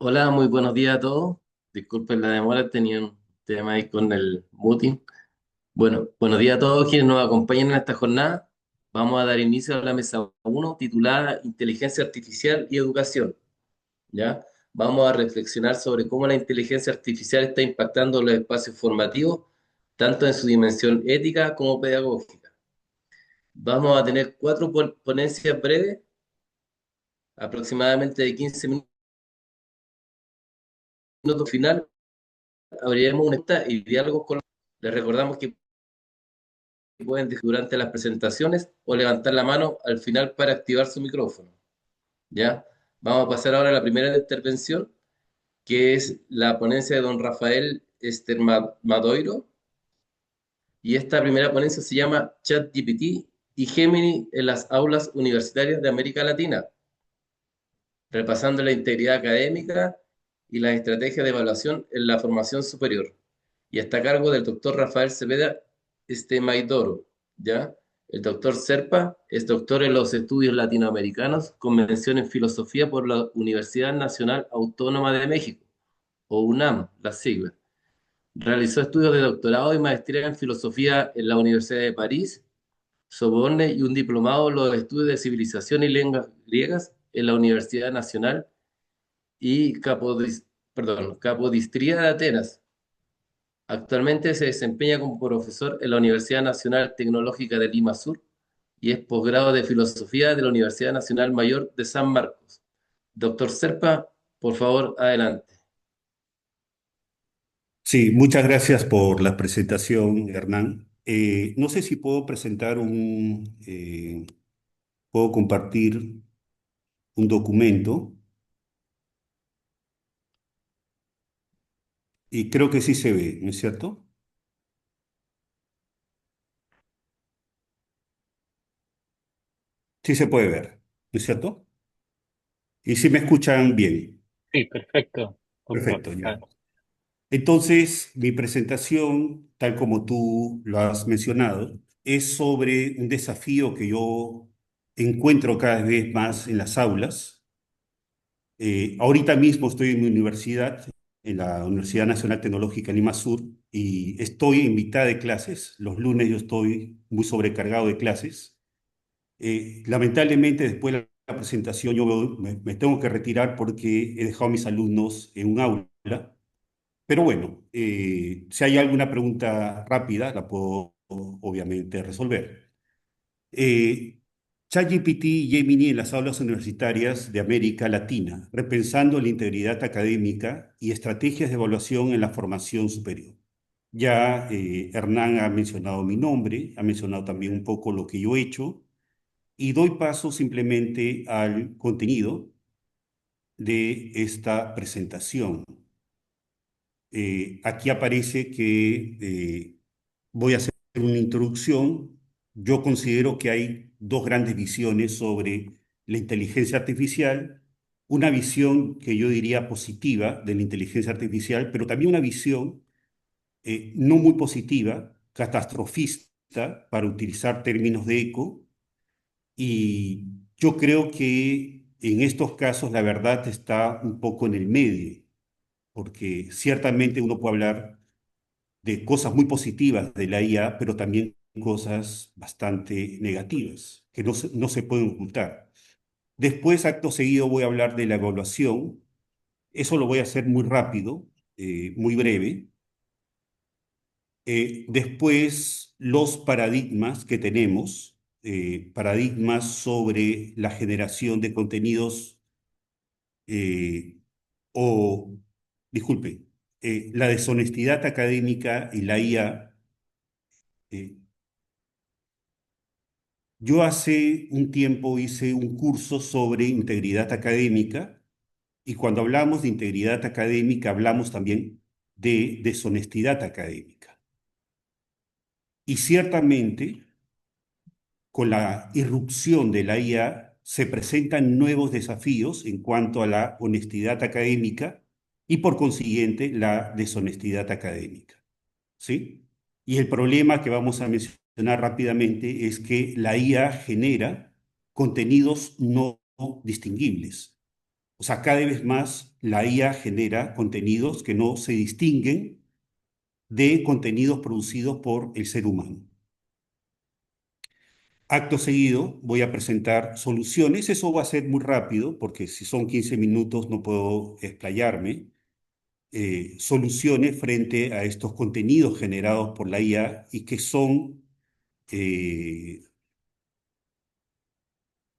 Hola, muy buenos días a todos. Disculpen la demora, tenía un tema ahí con el muting. Bueno, buenos días a todos quienes nos acompañan en esta jornada. Vamos a dar inicio a la mesa uno, titulada Inteligencia Artificial y Educación. ¿Ya? Vamos a reflexionar sobre cómo la inteligencia artificial está impactando los espacios formativos, tanto en su dimensión ética como pedagógica. Vamos a tener cuatro ponencias breves, aproximadamente de 15 minutos final. Abriremos una encuesta y diálogos con. Les recordamos que pueden decir durante las presentaciones o levantar la mano al final para activar su micrófono. ¿Ya? Vamos a pasar ahora a la primera intervención, que es la ponencia de don Rafael Madoiro. Y esta primera ponencia se llama ChatGPT y Gemini en las aulas universitarias de América Latina, repasando la integridad académica y las estrategias de evaluación en la formación superior. Y está a cargo del doctor Rafael Cepeda Maidoro, ¿ya? El doctor Serpa es doctor en los estudios latinoamericanos con mención en filosofía por la Universidad Nacional Autónoma de México, o UNAM, las siglas. Realizó estudios de doctorado y maestría en filosofía en la Universidad de París, Sorbonne y un diplomado en los estudios de civilización y lenguas griegas en la Universidad Nacional y Capodistría de Atenas. Actualmente se desempeña como profesor en la Universidad Nacional Tecnológica de Lima Sur y es posgrado de Filosofía de la Universidad Nacional Mayor de San Marcos. Doctor Serpa, por favor, adelante. Sí, muchas gracias por la presentación, Hernán. No sé si puedo puedo compartir un documento y creo que sí se ve, ¿no es cierto? Sí se puede ver, ¿no es cierto? Y si me escuchan bien. Sí, perfecto, doctor. Perfecto, ya. Entonces, mi presentación, tal como tú lo has mencionado, es sobre un desafío que yo encuentro cada vez más en las aulas. Ahorita mismo estoy en mi universidad, en la Universidad Nacional Tecnológica Lima Sur, y estoy en mitad de clases. Los lunes yo estoy muy sobrecargado de clases. Lamentablemente, después de la presentación, me tengo que retirar porque he dejado a mis alumnos en un aula. Pero bueno, si hay alguna pregunta rápida, la puedo obviamente resolver. Eh, ChatGPT y Gemini en las aulas universitarias de América Latina, repensando la integridad académica y estrategias de evaluación en la formación superior. Ya Hernán ha mencionado mi nombre, ha mencionado también un poco lo que yo he hecho y doy paso simplemente al contenido de esta presentación. Aquí aparece que voy a hacer una introducción. Yo considero que hay dos grandes visiones sobre la inteligencia artificial. Una visión que yo diría positiva de la inteligencia artificial, pero también una visión no muy positiva, catastrofista, para utilizar términos de eco. Y yo creo que en estos casos la verdad está un poco en el medio, porque ciertamente uno puede hablar de cosas muy positivas de la IA, pero también cosas bastante negativas que no se pueden ocultar. Después, acto seguido, voy a hablar de la evaluación. Eso lo voy a hacer muy rápido, muy breve. Después, los paradigmas que tenemos, paradigmas sobre la generación de contenidos eh, o, disculpe, la deshonestidad académica y la IA. eh, Yo hace un tiempo hice un curso sobre integridad académica y cuando hablamos de integridad académica hablamos también de deshonestidad académica. Y ciertamente con la irrupción de la IA se presentan nuevos desafíos en cuanto a la honestidad académica y por consiguiente la deshonestidad académica. ¿Sí? Y el problema que vamos a mencionar rápidamente es que la IA genera contenidos no distinguibles. O sea, cada vez más la IA genera contenidos que no se distinguen de contenidos producidos por el ser humano. Acto seguido voy a presentar soluciones. Eso va a ser muy rápido porque si son 15 minutos no puedo explayarme. Soluciones frente a estos contenidos generados por la IA y que son eh,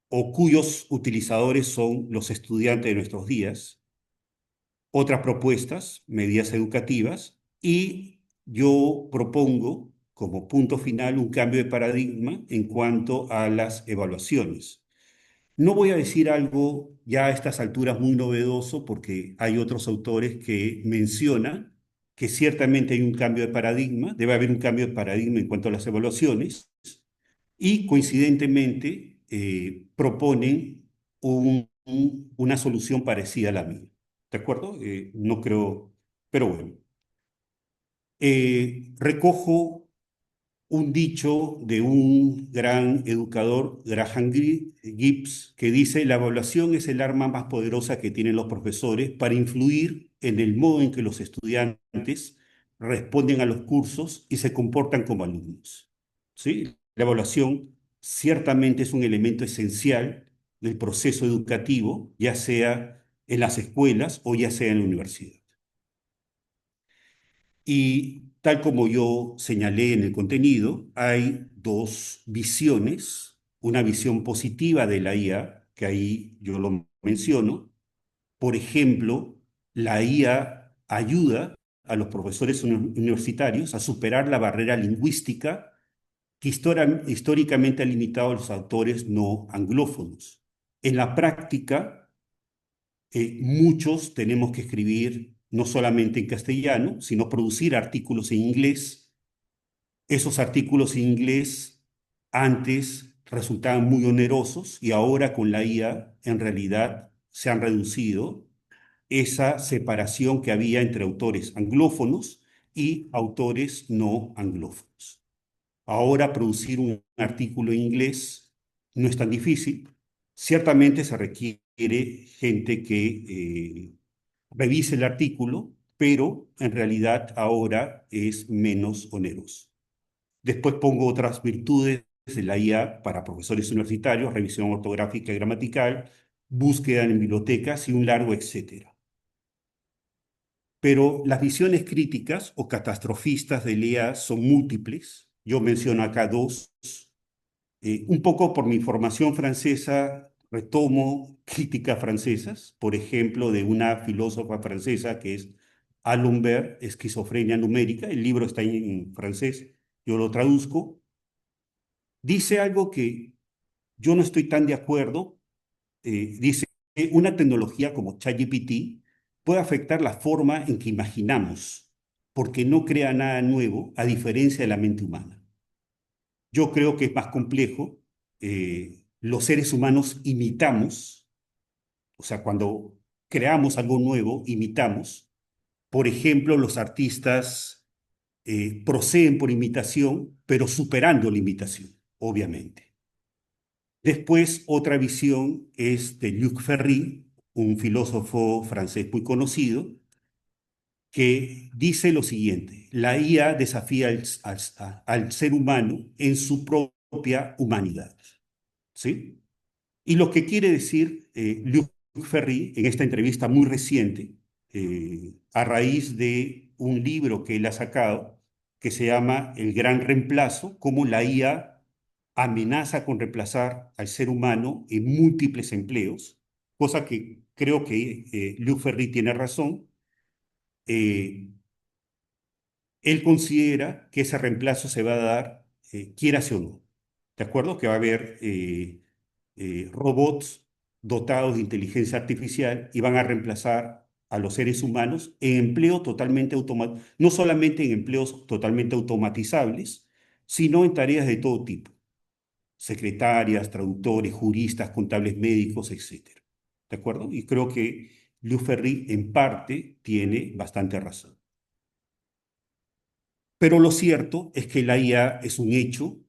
o cuyos utilizadores son los estudiantes de nuestros días. Otras propuestas, medidas educativas, y yo propongo como punto final un cambio de paradigma en cuanto a las evaluaciones. No voy a decir algo ya a estas alturas muy novedoso porque hay otros autores que mencionan que ciertamente hay un cambio de paradigma, debe haber un cambio de paradigma en cuanto a las evaluaciones y coincidentemente proponen una solución parecida a la mía. ¿De acuerdo? No creo, pero bueno. Recojo un dicho de un gran educador, Graham Gibbs, que dice, la evaluación es el arma más poderosa que tienen los profesores para influir en el modo en que los estudiantes responden a los cursos y se comportan como alumnos. ¿Sí? La evaluación ciertamente es un elemento esencial del proceso educativo, ya sea en las escuelas o ya sea en la universidad. Y tal como yo señalé en el contenido, hay dos visiones, una visión positiva de la IA, que ahí yo lo menciono. Por ejemplo, la IA ayuda a los profesores universitarios a superar la barrera lingüística que históricamente ha limitado a los autores no anglófonos. En la práctica, muchos tenemos que escribir no solamente en castellano, sino producir artículos en inglés. Esos artículos en inglés antes resultaban muy onerosos y ahora con la IA en realidad se han reducido esa separación que había entre autores anglófonos y autores no anglófonos. Ahora producir un artículo en inglés no es tan difícil. Ciertamente se requiere gente que revise el artículo, pero en realidad ahora es menos oneroso. Después pongo otras virtudes de la IA para profesores universitarios, revisión ortográfica y gramatical, búsqueda en bibliotecas y un largo etcétera. Pero las visiones críticas o catastrofistas de la IA son múltiples. Yo menciono acá dos. Un poco por mi formación francesa, retomo críticas francesas, por ejemplo, de una filósofa francesa que es Alembert, Esquizofrenia numérica, el libro está en francés, yo lo traduzco, dice algo que yo no estoy tan de acuerdo, dice que una tecnología como ChatGPT puede afectar la forma en que imaginamos, porque no crea nada nuevo, a diferencia de la mente humana. Yo creo que es más complejo. Los seres humanos imitamos, o sea, cuando creamos algo nuevo, imitamos. Por ejemplo, los artistas proceden por imitación, pero superando la imitación, obviamente. Después, otra visión es de Luc Ferry, un filósofo francés muy conocido, que dice lo siguiente: la IA desafía al ser humano en su propia humanidad. ¿Sí? Y lo que quiere decir Luc Ferry en esta entrevista muy reciente, a raíz de un libro que él ha sacado, que se llama El Gran Reemplazo, cómo la IA amenaza con reemplazar al ser humano en múltiples empleos, cosa que creo que Luc Ferry tiene razón. Eh, Él considera que ese reemplazo se va a dar, quieras o no. ¿De acuerdo? Que va a haber robots dotados de inteligencia artificial y van a reemplazar a los seres humanos en empleo totalmente automático, no solamente en empleos totalmente automatizables, sino en tareas de todo tipo, secretarias, traductores, juristas, contables médicos, etcétera. ¿De acuerdo? Y creo que Liu Ferry en parte tiene bastante razón. Pero lo cierto es que la IA es un hecho.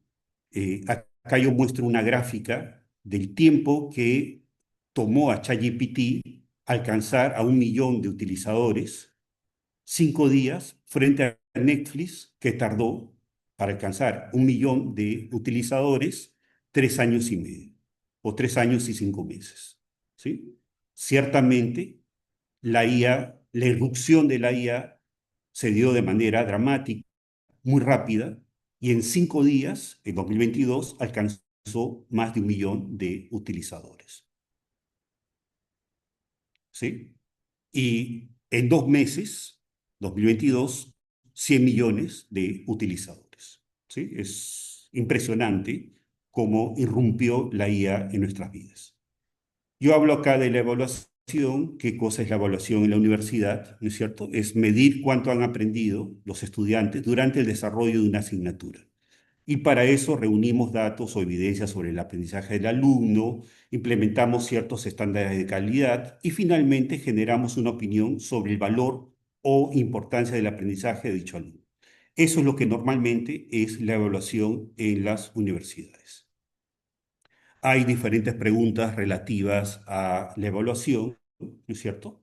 Acá yo muestro una gráfica del tiempo que tomó a ChatGPT alcanzar a 1 millón de utilizadores, 5 días, frente a Netflix, que tardó para alcanzar 1 millón de utilizadores 3 años y medio o 3 años y 5 meses. ¿Sí? Ciertamente, la irrupción de la IA se dio de manera dramática, muy rápida, y en 5 días, en 2022, alcanzó más de 1 millón de utilizadores. ¿Sí? Y en 2 meses, 2022, 100 millones de utilizadores. ¿Sí? Es impresionante cómo irrumpió la IA en nuestras vidas. Yo hablo acá de la evaluación. ¿Qué cosa es la evaluación en la universidad? ¿No es cierto? Es medir cuánto han aprendido los estudiantes durante el desarrollo de una asignatura. Y para eso reunimos datos o evidencias sobre el aprendizaje del alumno, implementamos ciertos estándares de calidad y finalmente generamos una opinión sobre el valor o importancia del aprendizaje de dicho alumno. Eso es lo que normalmente es la evaluación en las universidades. Hay diferentes preguntas relativas a la evaluación, ¿no es cierto?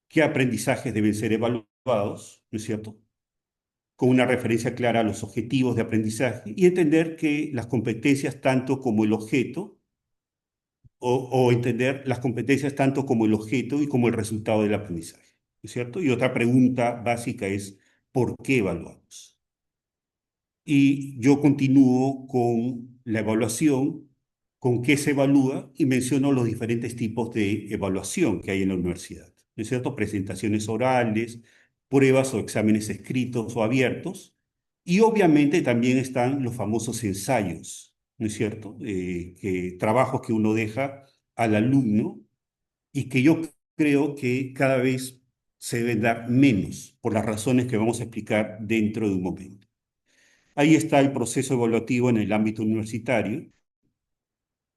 ¿Qué aprendizajes deben ser evaluados? ¿No es cierto? Con una referencia clara a los objetivos de aprendizaje y entender que las competencias tanto como el objeto, o entender las competencias tanto como el objeto y como el resultado del aprendizaje, ¿no es cierto? Y otra pregunta básica es, ¿por qué evaluamos? Y yo continúo con la evaluación, con qué se evalúa y menciono los diferentes tipos de evaluación que hay en la universidad, ¿no es cierto? Presentaciones orales, pruebas o exámenes escritos o abiertos, y obviamente también están los famosos ensayos, ¿no es cierto? Trabajos que uno deja al alumno y que yo creo que cada vez se deben dar menos por las razones que vamos a explicar dentro de un momento. Ahí está el proceso evaluativo en el ámbito universitario,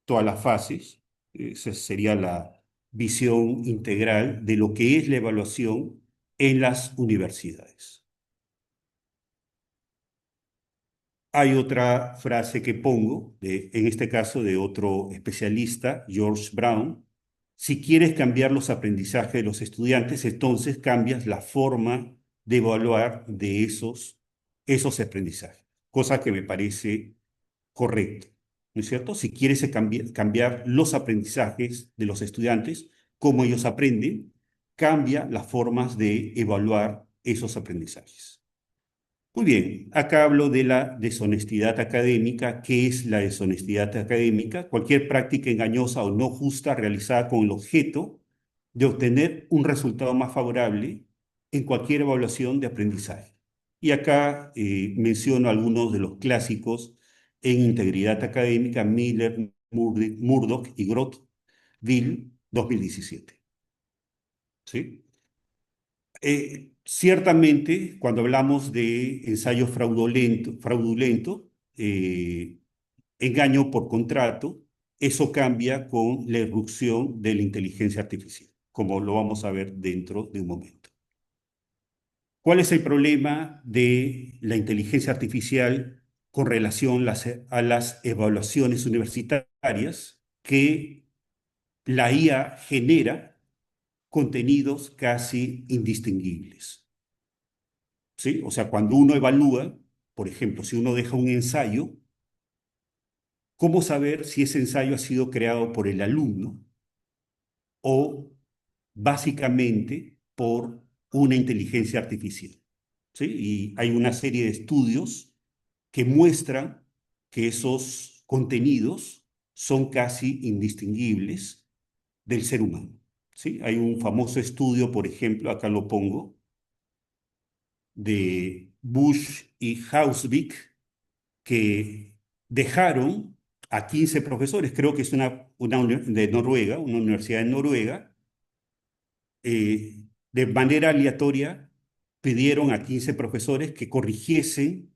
todas las fases. Esa sería la visión integral de lo que es la evaluación en las universidades. Hay otra frase que pongo, en este caso de otro especialista, George Brown: si quieres cambiar los aprendizajes de los estudiantes, entonces cambias la forma de evaluar de esos aprendizajes, cosa que me parece correcto, ¿no es cierto? Si quieres cambiar los aprendizajes de los estudiantes, cómo ellos aprenden, cambia las formas de evaluar esos aprendizajes. Muy bien, acá hablo de la deshonestidad académica. ¿Qué es la deshonestidad académica? Cualquier práctica engañosa o no justa realizada con el objeto de obtener un resultado más favorable en cualquier evaluación de aprendizaje. Y acá menciono algunos de los clásicos en integridad académica: Miller, Murdoch y Groth-Will, 2017. ¿Sí? Ciertamente, cuando hablamos de ensayo fraudulento, engaño por contrato, eso cambia con la irrupción de la inteligencia artificial, como lo vamos a ver dentro de un momento. ¿Cuál es el problema de la inteligencia artificial con relación a las evaluaciones universitarias? Que la IA genera contenidos casi indistinguibles. ¿Sí? O sea, cuando uno evalúa, por ejemplo, si uno deja un ensayo, ¿cómo saber si ese ensayo ha sido creado por el alumno o básicamente por una inteligencia artificial? ¿Sí? Y hay una serie de estudios que muestran que esos contenidos son casi indistinguibles del ser humano. ¿Sí? Hay un famoso estudio, por ejemplo, acá lo pongo, de Bush y Hausvik, que dejaron a 15 profesores, creo que es de Noruega, una universidad en Noruega, de manera aleatoria pidieron a 15 profesores que corrigiesen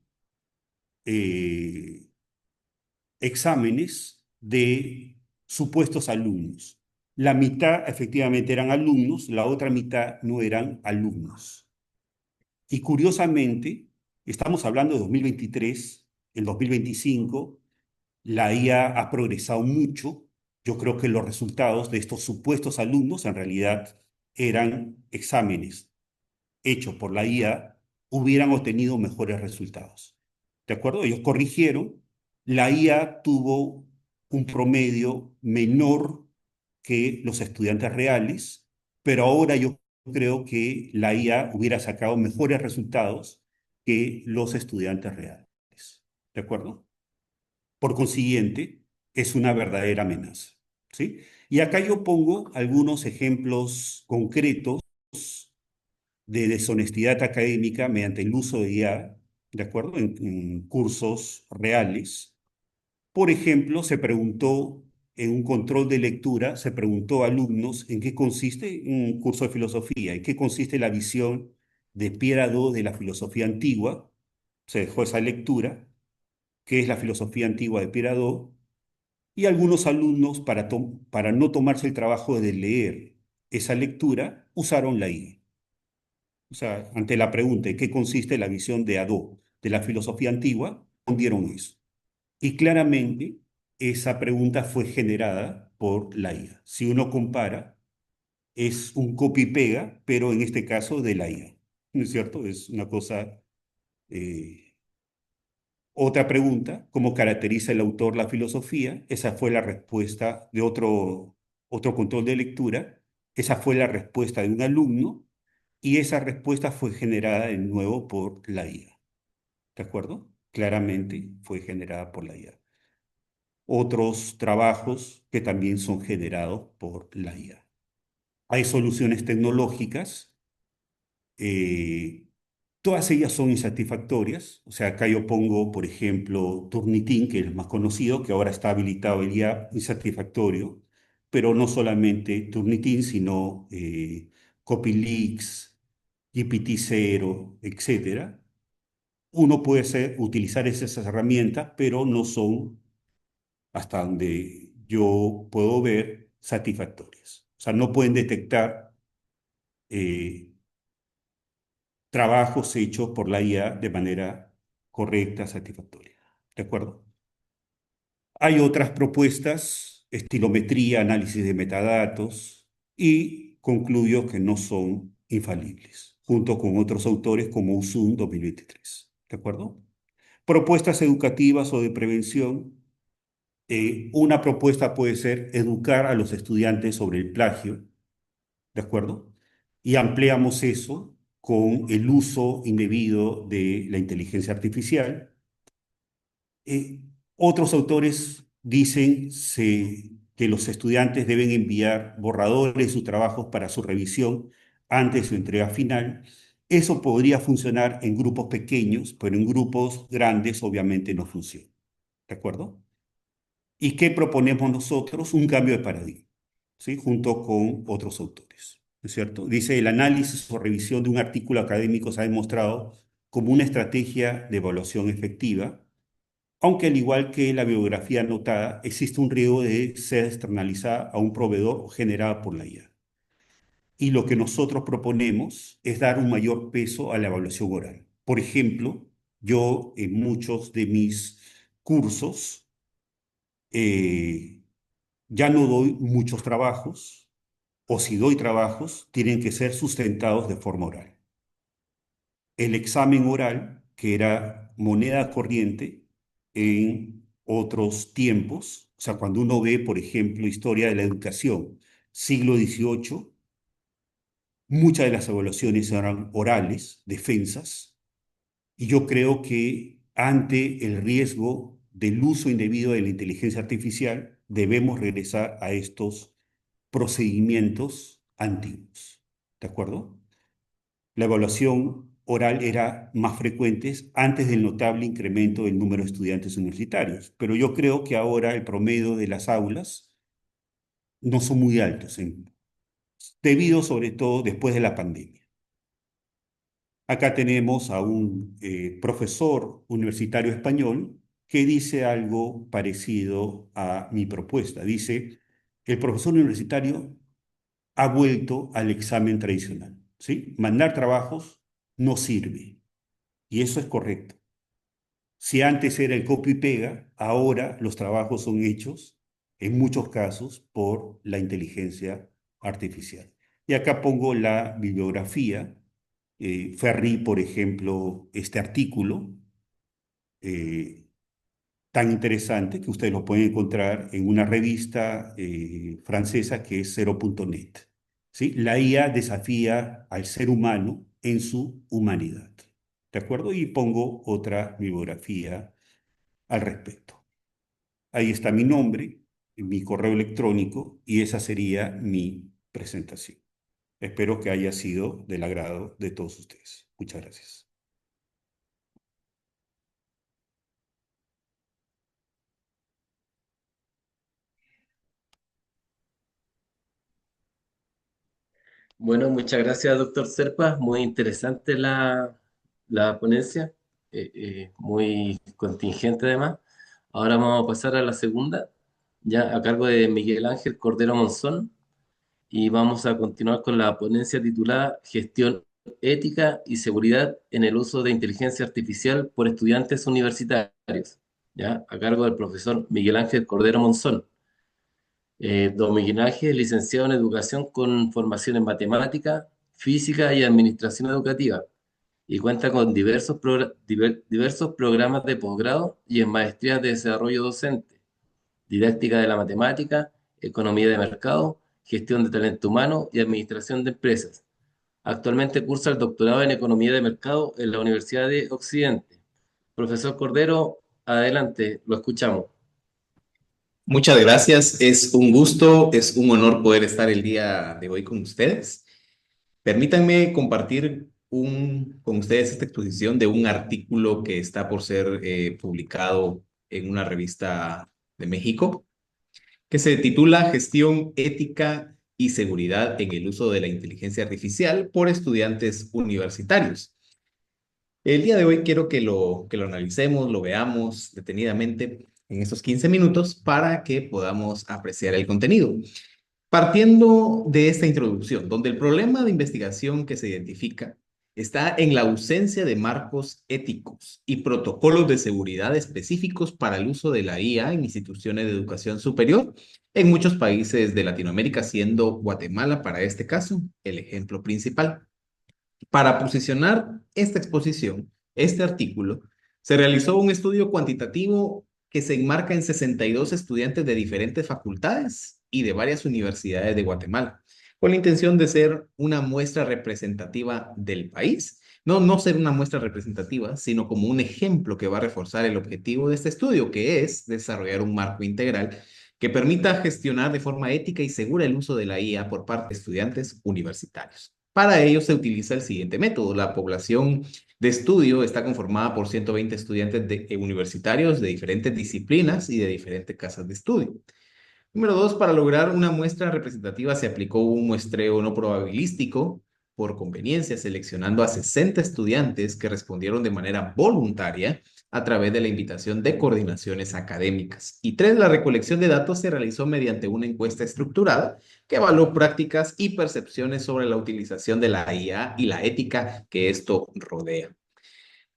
eh, exámenes de supuestos alumnos. La mitad efectivamente eran alumnos, la otra mitad no eran alumnos. Y curiosamente, estamos hablando de 2023, el 2025, la IA ha progresado mucho. Yo creo que los resultados de estos supuestos alumnos en realidad eran exámenes hechos por la IA, hubieran obtenido mejores resultados. ¿De acuerdo? Ellos corrigieron, la IA tuvo un promedio menor que los estudiantes reales, pero ahora yo creo que la IA hubiera sacado mejores resultados que los estudiantes reales. ¿De acuerdo? Por consiguiente, es una verdadera amenaza. ¿Sí? Y acá yo pongo algunos ejemplos concretos de deshonestidad académica mediante el uso de IA, ¿de acuerdo? En cursos reales. Por ejemplo, se preguntó en un control de lectura, se preguntó a alumnos en qué consiste un curso de filosofía, en qué consiste la visión de Pierre Hadot de la filosofía antigua. Se dejó esa lectura, qué es la filosofía antigua de Pierre Hadot, y algunos alumnos, para no tomarse el trabajo de leer esa lectura, usaron la IA. O sea, ante la pregunta ¿en qué consiste la visión de Hadot de la filosofía antigua? Respondieron eso. Y claramente esa pregunta fue generada por la IA. Si uno compara, es un copy-pega, pero en este caso de la IA. ¿No es cierto? Es una cosa... Otra pregunta, ¿cómo caracteriza el autor la filosofía? Esa fue la respuesta de otro control de lectura. Esa fue la respuesta de un alumno y esa respuesta fue generada de nuevo por la IA. ¿De acuerdo? Claramente fue generada por la IA. Otros trabajos que también son generados por la IA. Hay soluciones tecnológicas, eh, todas ellas son insatisfactorias. O sea, acá yo pongo, por ejemplo, Turnitin, que es el más conocido, que ahora está habilitado el IA insatisfactorio, pero no solamente Turnitin, sino Copylix, GPT-0, etcétera. Uno puede utilizar esas herramientas, pero no son, hasta donde yo puedo ver, satisfactorias. O sea, no pueden detectar eh, trabajos hechos por la IA de manera correcta, satisfactoria. ¿De acuerdo? Hay otras propuestas, estilometría, análisis de metadatos, y concluyo que no son infalibles, junto con otros autores como Uzun 2023. ¿De acuerdo? Propuestas educativas o de prevención. Una propuesta puede ser educar a los estudiantes sobre el plagio, ¿de acuerdo? Y ampliamos eso con el uso indebido de la inteligencia artificial. Eh, Otros autores dicen que los estudiantes deben enviar borradores de sus trabajos para su revisión antes de su entrega final. Eso podría funcionar en grupos pequeños, pero en grupos grandes obviamente no funciona. ¿De acuerdo? ¿Y qué proponemos nosotros? Un cambio de paradigma, ¿sí? Junto con otros autores, ¿no es cierto? Dice, el análisis o revisión de un artículo académico se ha demostrado como una estrategia de evaluación efectiva, aunque al igual que la bibliografía anotada, existe un riesgo de ser externalizada a un proveedor o generada por la IA. Y lo que nosotros proponemos es dar un mayor peso a la evaluación oral. Por ejemplo, yo en muchos de mis cursos, ya no doy muchos trabajos, o si doy trabajos, tienen que ser sustentados de forma oral. El examen oral, que era moneda corriente en otros tiempos, o sea, cuando uno ve, por ejemplo, historia de la educación, siglo XVIII, muchas de las evaluaciones eran orales, defensas, y yo creo que ante el riesgo del uso indebido de la inteligencia artificial, debemos regresar a estos procedimientos antiguos. ¿De acuerdo? La evaluación oral era más frecuente antes del notable incremento del número de estudiantes universitarios, pero yo creo que ahora el promedio de las aulas no son muy altos, debido sobre todo después de la pandemia. Acá tenemos a un profesor universitario español que dice algo parecido a mi propuesta. Dice, el profesor universitario ha vuelto al examen tradicional, ¿sí? Mandar trabajos no sirve, y eso es correcto. Si antes era el copy y pega, ahora los trabajos son hechos, en muchos casos, por la inteligencia artificial. Y acá pongo la bibliografía. Ferri, por ejemplo, este artículo eh, tan interesante que ustedes lo pueden encontrar en una revista francesa que es Zero.net. ¿Sí? La IA desafía al ser humano en su humanidad. ¿De acuerdo? Y pongo otra bibliografía al respecto. Ahí está mi nombre, mi correo electrónico y esa sería mi presentación. Espero que haya sido del agrado de todos ustedes. Muchas gracias. Bueno, muchas gracias, doctor Serpa. Muy interesante la ponencia, muy contingente además. Ahora vamos a pasar a la segunda, ya a cargo de Miguel Ángel Cordero Monzón, y vamos a continuar con la ponencia titulada Gestión ética y seguridad en el uso de inteligencia artificial por estudiantes universitarios, ya a cargo del profesor Miguel Ángel Cordero Monzón. Don Miguel Ángel es licenciado en educación con formación en matemática, física y administración educativa y cuenta con diversos programas de posgrado y en maestrías de desarrollo docente, didáctica de la matemática, economía de mercado, gestión de talento humano y administración de empresas. Actualmente cursa el doctorado en economía de mercado en la Universidad de Occidente. Profesor Cordero, adelante, lo escuchamos. Muchas gracias, es un gusto, es un honor poder estar el día de hoy con ustedes. Permítanme compartir con ustedes esta exposición de un artículo que está por ser publicado en una revista de México, que se titula Gestión ética y seguridad en el uso de la inteligencia artificial por estudiantes universitarios. El día de hoy quiero que lo analicemos, lo veamos detenidamente en estos 15 minutos para que podamos apreciar el contenido. Partiendo de esta introducción, donde el problema de investigación que se identifica está en la ausencia de marcos éticos y protocolos de seguridad específicos para el uso de la IA en instituciones de educación superior en muchos países de Latinoamérica, siendo Guatemala para este caso el ejemplo principal. Para posicionar esta exposición, este artículo, se realizó un estudio cuantitativo que se enmarca en 62 estudiantes de diferentes facultades y de varias universidades de Guatemala, con la intención de ser una muestra representativa del país. No ser una muestra representativa, sino como un ejemplo que va a reforzar el objetivo de este estudio, que es desarrollar un marco integral que permita gestionar de forma ética y segura el uso de la IA por parte de estudiantes universitarios. Para ello se utiliza el siguiente método. La población de estudio está conformada por 120 estudiantes universitarios de diferentes disciplinas y de diferentes casas de estudio. Número dos, para lograr una muestra representativa se aplicó un muestreo no probabilístico por conveniencia, seleccionando a 60 estudiantes que respondieron de manera voluntaria a través de la invitación de coordinaciones académicas. Y tres, la recolección de datos se realizó mediante una encuesta estructurada que evaluó prácticas y percepciones sobre la utilización de la IA y la ética que esto rodea.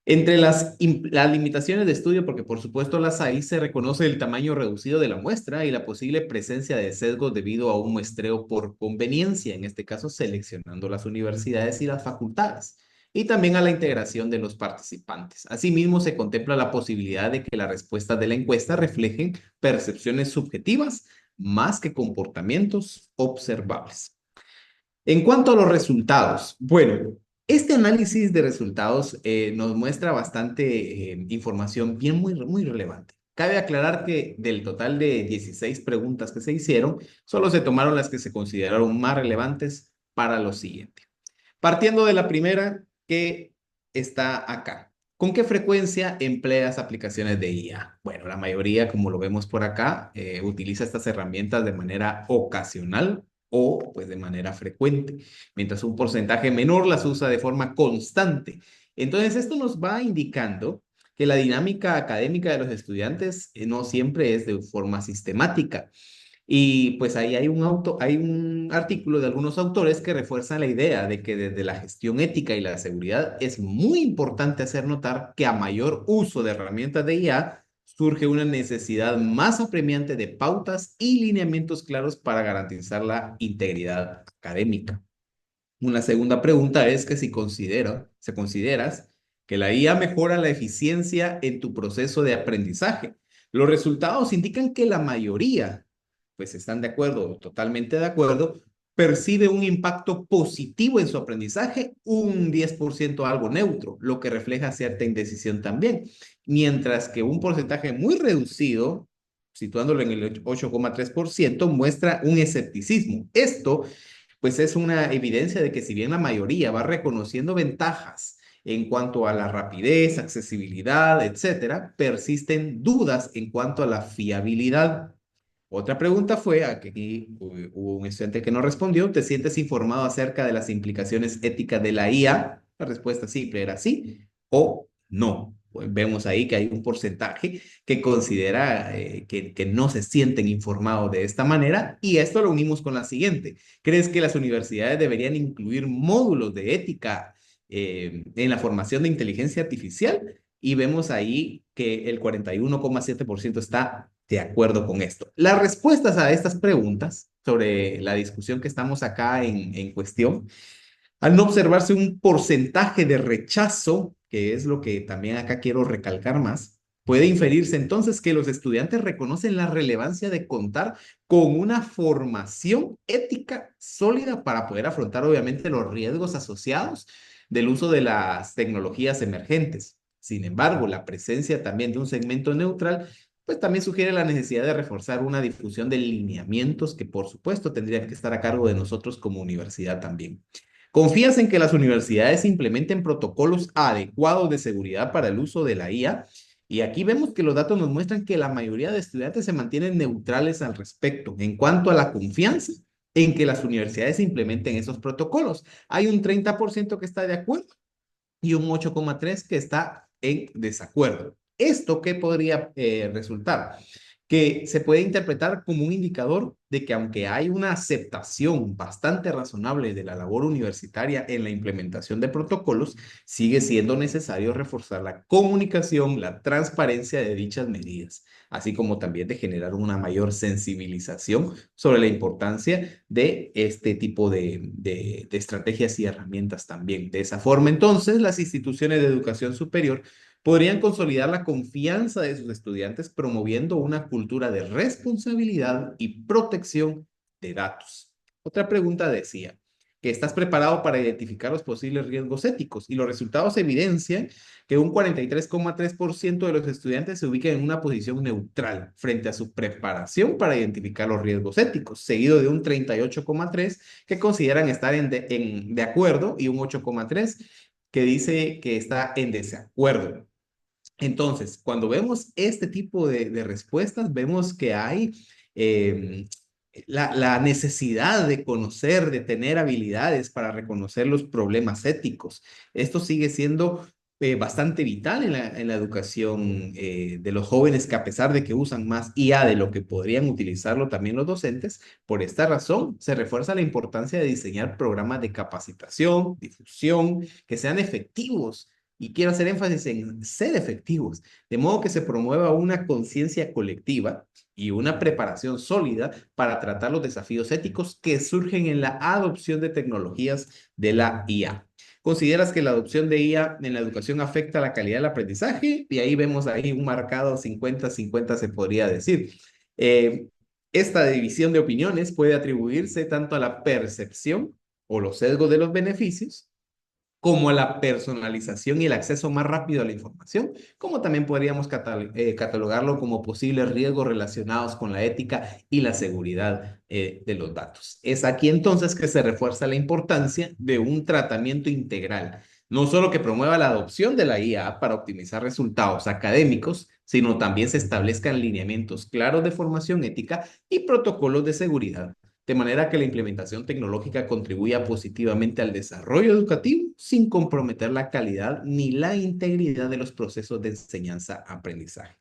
Entre las limitaciones de estudio, porque por supuesto las hay, se reconoce el tamaño reducido de la muestra y la posible presencia de sesgos debido a un muestreo por conveniencia, en este caso seleccionando las universidades y las facultades, y también a la integración de los participantes. Asimismo, se contempla la posibilidad de que las respuestas de la encuesta reflejen percepciones subjetivas más que comportamientos observables. En cuanto a los resultados, bueno, este análisis de resultados nos muestra bastante información bien muy relevante. Cabe aclarar que del total de 16 preguntas que se hicieron, solo se tomaron las que se consideraron más relevantes para lo siguiente. Partiendo de la primera que está acá. ¿Con qué frecuencia empleas aplicaciones de IA? Bueno, la mayoría, como lo vemos por acá, utiliza estas herramientas de manera ocasional o pues de manera frecuente, mientras un porcentaje menor las usa de forma constante. Entonces, esto nos va indicando que la dinámica académica de los estudiantes no siempre es de forma sistemática. Y pues ahí hay un artículo de algunos autores que refuerzan la idea de que desde la gestión ética y la seguridad es muy importante hacer notar que a mayor uso de herramientas de IA surge una necesidad más apremiante de pautas y lineamientos claros para garantizar la integridad académica. Una segunda pregunta es que si consideras que la IA mejora la eficiencia en tu proceso de aprendizaje. Los resultados indican que la mayoría, pues están de acuerdo, totalmente de acuerdo, percibe un impacto positivo en su aprendizaje, un 10% algo neutro, lo que refleja cierta indecisión también, mientras que un porcentaje muy reducido, situándolo en el 8,3%, muestra un escepticismo. Esto pues es una evidencia de que si bien la mayoría va reconociendo ventajas en cuanto a la rapidez, accesibilidad, etcétera, persisten dudas en cuanto a la fiabilidad. Otra pregunta fue, aquí hubo un estudiante que no respondió, ¿te sientes informado acerca de las implicaciones éticas de la IA? La respuesta simple era sí o no. Pues vemos ahí que hay un porcentaje que considera que no se sienten informados de esta manera y esto lo unimos con la siguiente. ¿Crees que las universidades deberían incluir módulos de ética en la formación de inteligencia artificial? Y vemos ahí que el 41,7% está de acuerdo con esto. Las respuestas a estas preguntas sobre la discusión que estamos acá en cuestión, al no observarse un porcentaje de rechazo, que es lo que también acá quiero recalcar más, puede inferirse entonces que los estudiantes reconocen la relevancia de contar con una formación ética sólida para poder afrontar obviamente los riesgos asociados del uso de las tecnologías emergentes. Sin embargo, la presencia también de un segmento neutral pues también sugiere la necesidad de reforzar una difusión de lineamientos que por supuesto tendrían que estar a cargo de nosotros como universidad también. ¿Confías en que las universidades implementen protocolos adecuados de seguridad para el uso de la IA? Y aquí vemos que los datos nos muestran que la mayoría de estudiantes se mantienen neutrales al respecto en cuanto a la confianza en que las universidades implementen esos protocolos. Hay un 30% que está de acuerdo y un 8,3% que está en desacuerdo. ¿Esto qué podría resultar? Que se puede interpretar como un indicador de que aunque hay una aceptación bastante razonable de la labor universitaria en la implementación de protocolos, sigue siendo necesario reforzar la comunicación, la transparencia de dichas medidas, así como también de generar una mayor sensibilización sobre la importancia de este tipo de estrategias y herramientas también. De esa forma, entonces, las instituciones de educación superior podrían consolidar la confianza de sus estudiantes promoviendo una cultura de responsabilidad y protección de datos. Otra pregunta decía, que estás preparado para identificar los posibles riesgos éticos y los resultados evidencian que un 43,3% de los estudiantes se ubican en una posición neutral frente a su preparación para identificar los riesgos éticos, seguido de un 38,3% que consideran estar de acuerdo y un 8,3% que dice que está en desacuerdo. Entonces, cuando vemos este tipo de respuestas, vemos que hay eh, la necesidad de conocer, de tener habilidades para reconocer los problemas éticos. Esto sigue siendo bastante vital en la educación de los jóvenes que a pesar de que usan más IA de lo que podrían utilizarlo también los docentes, por esta razón se refuerza la importancia de diseñar programas de capacitación, difusión, que sean efectivos y quiero hacer énfasis en ser efectivos, de modo que se promueva una conciencia colectiva y una preparación sólida para tratar los desafíos éticos que surgen en la adopción de tecnologías de la IA. ¿Consideras que la adopción de IA en la educación afecta la calidad del aprendizaje? Y ahí vemos ahí un marcado 50-50 se podría decir. Eh, esta división de opiniones puede atribuirse tanto a la percepción o los sesgos de los beneficios como a la personalización y el acceso más rápido a la información, como también podríamos catalogarlo como posibles riesgos relacionados con la ética y la seguridad de los datos. Es aquí entonces que se refuerza la importancia de un tratamiento integral, no solo que promueva la adopción de la IA para optimizar resultados académicos, sino también se establezcan lineamientos claros de formación ética y protocolos de seguridad de manera que la implementación tecnológica contribuya positivamente al desarrollo educativo sin comprometer la calidad ni la integridad de los procesos de enseñanza-aprendizaje.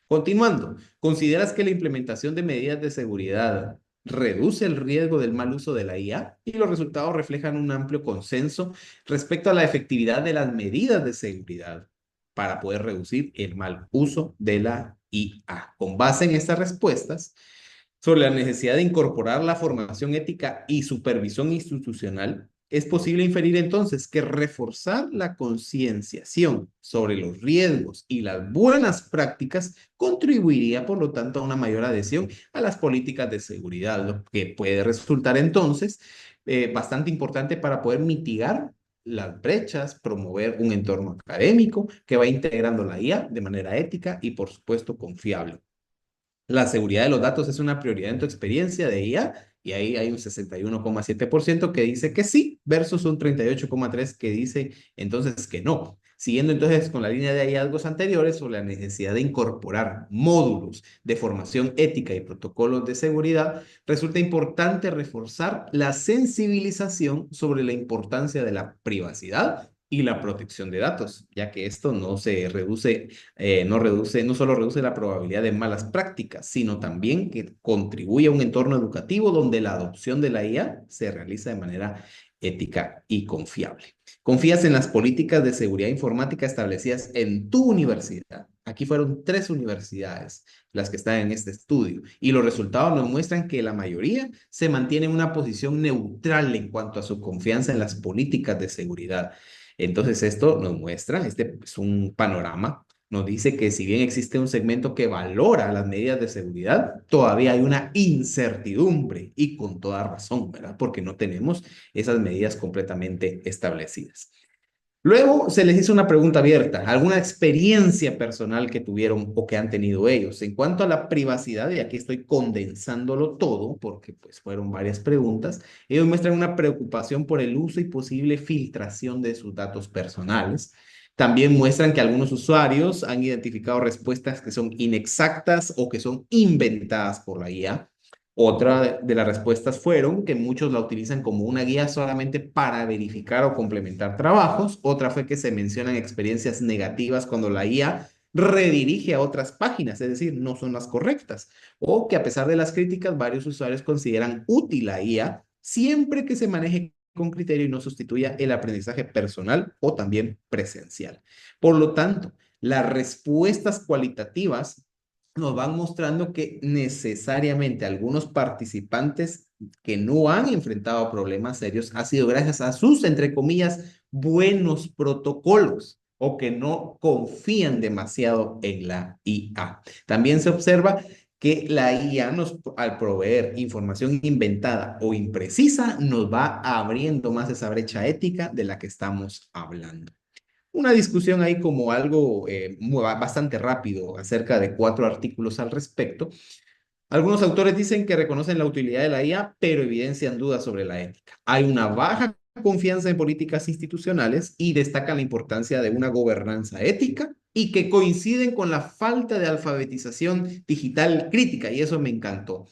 Continuando, ¿consideras que la implementación de medidas de seguridad reduce el riesgo del mal uso de la IA? Y los resultados reflejan un amplio consenso respecto a la efectividad de las medidas de seguridad para poder reducir el mal uso de la IA. Con base en estas respuestas, sobre la necesidad de incorporar la formación ética y supervisión institucional, es posible inferir entonces que reforzar la concienciación sobre los riesgos y las buenas prácticas contribuiría, por lo tanto, a una mayor adhesión a las políticas de seguridad, lo que puede resultar entonces bastante importante para poder mitigar las brechas, promover un entorno académico que va integrando la IA de manera ética y, por supuesto, confiable. La seguridad de los datos es una prioridad en tu experiencia de IA y ahí hay un 61,7% que dice que sí versus un 38,3% que dice entonces que no. Siguiendo entonces con la línea de hallazgos anteriores sobre la necesidad de incorporar módulos de formación ética y protocolos de seguridad, resulta importante reforzar la sensibilización sobre la importancia de la privacidad y la protección de datos, ya que esto no se reduce no solo reduce la probabilidad de malas prácticas, sino también que contribuye a un entorno educativo donde la adopción de la IA se realiza de manera ética y confiable. ¿Confías en las políticas de seguridad informática establecidas en tu universidad? Aquí fueron 3 universidades las que están en este estudio y los resultados nos muestran que la mayoría se mantiene en una posición neutral en cuanto a su confianza en las políticas de seguridad. Entonces esto nos muestra, este es un panorama, nos dice que si bien existe un segmento que valora las medidas de seguridad, todavía hay una incertidumbre y con toda razón, ¿verdad? Porque no tenemos esas medidas completamente establecidas. Luego se les hizo una pregunta abierta, alguna experiencia personal que tuvieron o que han tenido ellos. En cuanto a la privacidad, y aquí estoy condensándolo todo porque pues fueron varias preguntas, ellos muestran una preocupación por el uso y posible filtración de sus datos personales. También muestran que algunos usuarios han identificado respuestas que son inexactas o que son inventadas por la IA. Otra de las respuestas fueron que muchos la utilizan como una guía solamente para verificar o complementar trabajos. Otra fue que se mencionan experiencias negativas cuando la IA redirige a otras páginas, es decir, no son las correctas. O que a pesar de las críticas, varios usuarios consideran útil la IA siempre que se maneje con criterio y no sustituya el aprendizaje personal o también presencial. Por lo tanto, las respuestas cualitativas nos van mostrando que necesariamente algunos participantes que no han enfrentado problemas serios ha sido gracias a sus, entre comillas, buenos protocolos o que no confían demasiado en la IA. También se observa que la IA al proveer información inventada o imprecisa, nos va abriendo más esa brecha ética de la que estamos hablando. Una discusión ahí como algo bastante rápido acerca de 4 artículos al respecto. Algunos autores dicen que reconocen la utilidad de la IA, pero evidencian dudas sobre la ética. Hay una baja confianza en políticas institucionales y destacan la importancia de una gobernanza ética y que coinciden con la falta de alfabetización digital crítica, y eso me encantó.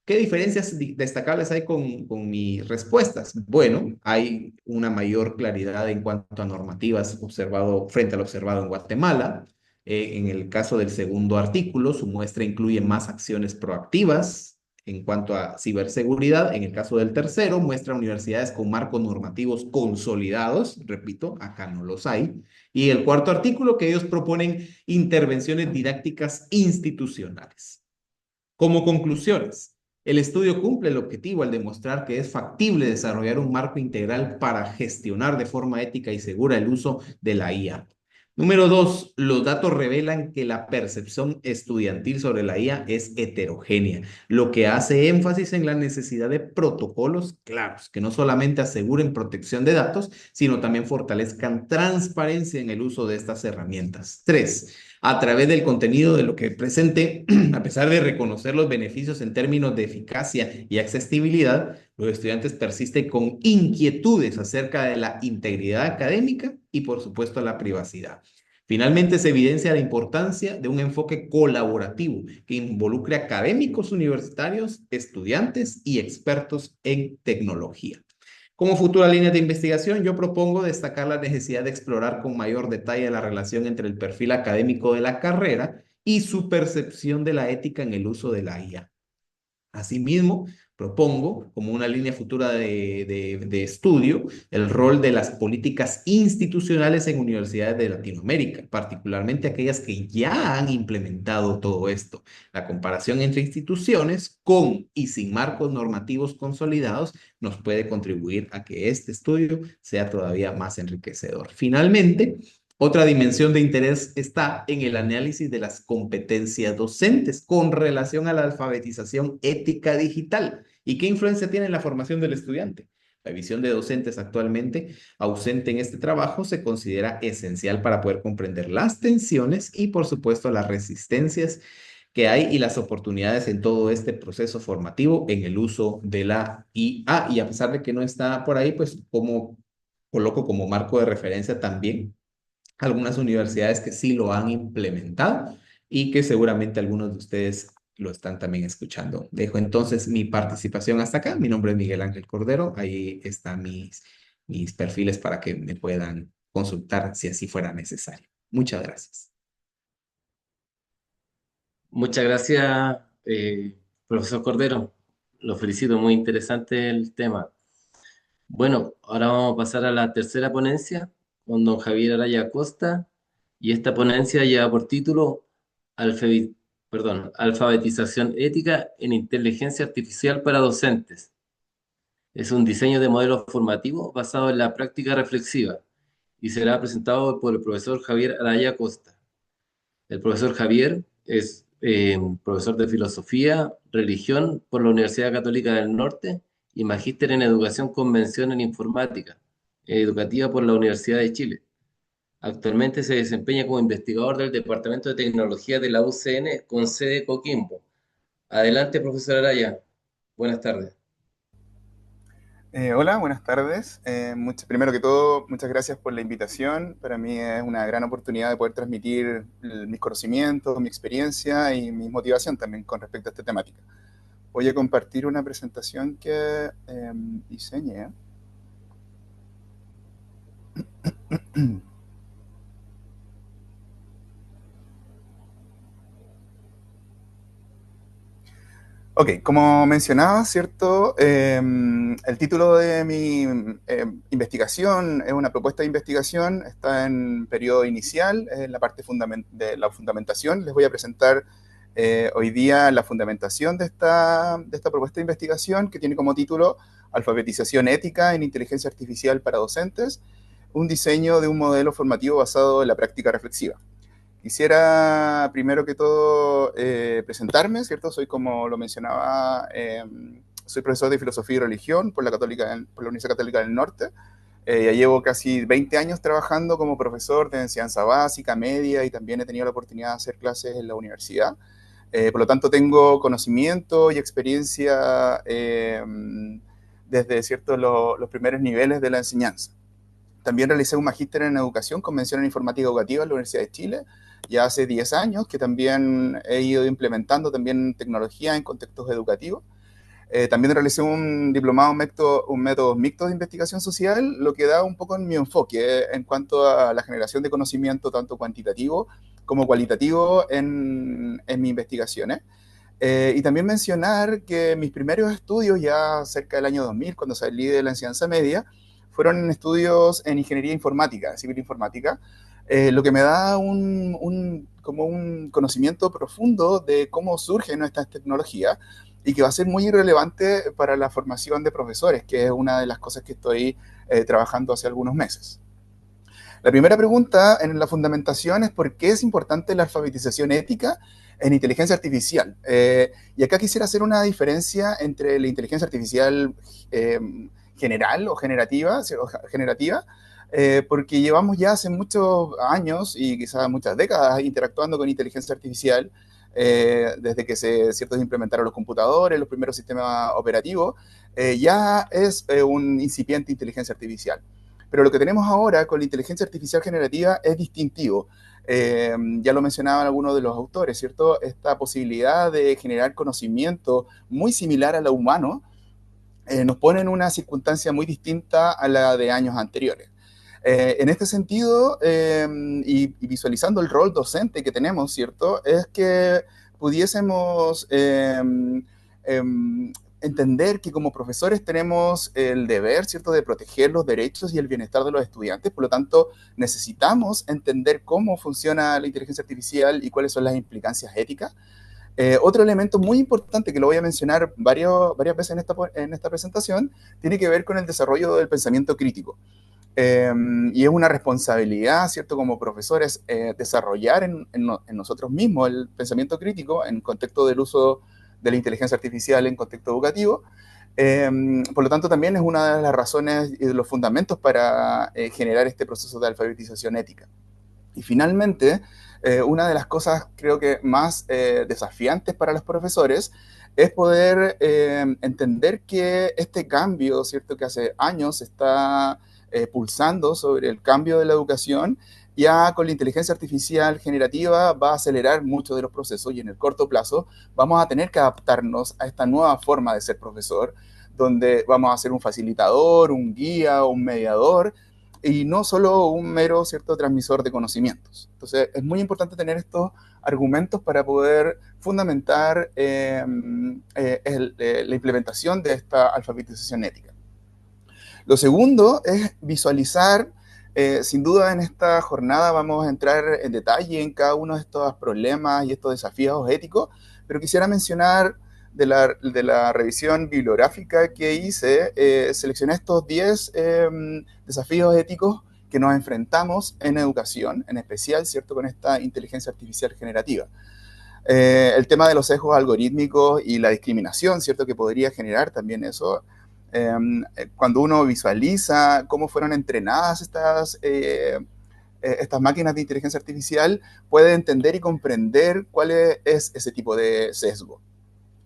¿Qué diferencias destacables hay con mis respuestas? Bueno, hay una mayor claridad en cuanto a normativas observado, frente al observado en Guatemala. En el caso del segundo artículo, su muestra incluye más acciones proactivas en cuanto a ciberseguridad. En el caso del tercero, muestra universidades con marcos normativos consolidados. Repito, acá no los hay. Y el cuarto artículo, que ellos proponen intervenciones didácticas institucionales. Como conclusiones, el estudio cumple el objetivo al demostrar que es factible desarrollar un marco integral para gestionar de forma ética y segura el uso de la IA. Número 2, los datos revelan que la percepción estudiantil sobre la IA es heterogénea, lo que hace énfasis en la necesidad de protocolos claros, que no solamente aseguren protección de datos, sino también fortalezcan transparencia en el uso de estas herramientas. 3, a través del contenido de lo que presente, a pesar de reconocer los beneficios en términos de eficacia y accesibilidad, los estudiantes persisten con inquietudes acerca de la integridad académica y, por supuesto, la privacidad. Finalmente, se evidencia la importancia de un enfoque colaborativo que involucre académicos universitarios, estudiantes y expertos en tecnología. Como futura línea de investigación, yo propongo destacar la necesidad de explorar con mayor detalle la relación entre el perfil académico de la carrera y su percepción de la ética en el uso de la IA. Asimismo, Propongo como una línea futura de estudio el rol de las políticas institucionales en universidades de Latinoamérica, particularmente aquellas que ya han implementado todo esto. La comparación entre instituciones con y sin marcos normativos consolidados nos puede contribuir a que este estudio sea todavía más enriquecedor. Finalmente, otra dimensión de interés está en el análisis de las competencias docentes con relación a la alfabetización ética digital y qué influencia tiene en la formación del estudiante. La visión de docentes actualmente ausente en este trabajo se considera esencial para poder comprender las tensiones y, por supuesto, las resistencias que hay y las oportunidades en todo este proceso formativo en el uso de la IA. Y a pesar de que no está por ahí, pues como coloco como marco de referencia también algunas universidades que sí lo han implementado y que seguramente algunos de ustedes lo están también escuchando. Dejo entonces mi participación hasta acá. Mi nombre es Miguel Ángel Cordero. Ahí están mis perfiles para que me puedan consultar si así fuera necesario. Muchas gracias. Muchas gracias, profesor Cordero. Lo felicito, muy interesante el tema. Bueno, ahora vamos a pasar a la tercera ponencia con don Javier Araya Acosta, y esta ponencia lleva por título Alfabetización ética en inteligencia artificial para docentes. Es un diseño de modelo formativo basado en la práctica reflexiva y será presentado por el profesor Javier Araya Acosta. El profesor Javier es profesor de filosofía, religión por la Universidad Católica del Norte y magíster en educación con mención en informática educativa por la Universidad de Chile. Actualmente se desempeña como investigador del Departamento de Tecnología de la UCN con sede Coquimbo. Adelante, profesor Araya. Buenas tardes. Hola, buenas tardes. Primero que todo, muchas gracias por la invitación. Para mí es una gran oportunidad de poder transmitir mis conocimientos, mi experiencia y mi motivación también con respecto a esta temática. Voy a compartir una presentación que diseñé. Ok, como mencionaba, ¿cierto? El título de mi investigación es una propuesta de investigación, está en periodo inicial, en la parte de la fundamentación. Les voy a presentar hoy día la fundamentación de esta propuesta de investigación que tiene como título Alfabetización ética en inteligencia artificial para docentes, un diseño de un modelo formativo basado en la práctica reflexiva. Quisiera primero que todo presentarme, ¿cierto? Soy, como lo mencionaba, soy profesor de filosofía y religión por la Universidad Católica del Norte. Ya llevo casi 20 años trabajando como profesor de enseñanza básica, media, y también he tenido la oportunidad de hacer clases en la universidad. Por lo tanto, tengo conocimiento y experiencia desde, ¿cierto?, los primeros niveles de la enseñanza. También realicé un magíster en educación con mención en informática educativa en la Universidad de Chile, ya hace 10 años, que también he ido implementando también tecnología en contextos educativos. También realicé un diplomado en métodos mixtos de investigación social, lo que da un poco en mi enfoque en cuanto a la generación de conocimiento, tanto cuantitativo como cualitativo en mis investigaciones. Y también mencionar que mis primeros estudios, ya cerca del año 2000, cuando salí de la enseñanza media, fueron estudios en ingeniería informática, civil informática, lo que me da como un conocimiento profundo de cómo surgen estas tecnologías y que va a ser muy relevante para la formación de profesores, que es una de las cosas que estoy trabajando hace algunos meses. La primera pregunta en la fundamentación es ¿por qué es importante la alfabetización ética en inteligencia artificial? Y acá quisiera hacer una diferencia entre la inteligencia artificial general o generativa, porque llevamos ya hace muchos años y quizás muchas décadas interactuando con inteligencia artificial, desde que se implementaron los computadores, los primeros sistemas operativos, ya es un incipiente inteligencia artificial. Pero lo que tenemos ahora con la inteligencia artificial generativa es distintivo. Ya lo mencionaban algunos de los autores, ¿cierto? Esta posibilidad de generar conocimiento muy similar a lo humano nos pone en una circunstancia muy distinta a la de años anteriores. En este sentido, y visualizando el rol docente que tenemos, ¿cierto? Es que pudiésemos entender que como profesores tenemos el deber, ¿cierto?, de proteger los derechos y el bienestar de los estudiantes. Por lo tanto, necesitamos entender cómo funciona la inteligencia artificial y cuáles son las implicancias éticas. Otro elemento muy importante que lo voy a mencionar varias veces en esta presentación tiene que ver con el desarrollo del pensamiento crítico. Y es una responsabilidad, ¿cierto?, como profesores, desarrollar en nosotros mismos el pensamiento crítico en contexto del uso de la inteligencia artificial en contexto educativo. Por lo tanto, también es una de las razones y de los fundamentos para generar este proceso de alfabetización ética. Y finalmente, una de las cosas creo que más desafiantes para los profesores es poder entender que este cambio, ¿cierto?, que hace años está pulsando sobre el cambio de la educación, ya con la inteligencia artificial generativa va a acelerar muchos de los procesos y en el corto plazo vamos a tener que adaptarnos a esta nueva forma de ser profesor, donde vamos a ser un facilitador, un guía, un mediador, y no solo un mero, ¿cierto?, transmisor de conocimientos. Entonces, es muy importante tener estos argumentos para poder fundamentar la implementación de esta alfabetización ética. Lo segundo es visualizar, sin duda en esta jornada vamos a entrar en detalle en cada uno de estos problemas y estos desafíos éticos, pero quisiera mencionar de la revisión bibliográfica que hice, seleccioné estos 10 desafíos éticos que nos enfrentamos en educación, en especial, ¿cierto?, con esta inteligencia artificial generativa. El tema de los sesgos algorítmicos y la discriminación, ¿cierto?, que podría generar también eso. Cuando uno visualiza cómo fueron entrenadas estas máquinas de inteligencia artificial, puede entender y comprender cuál es ese tipo de sesgo.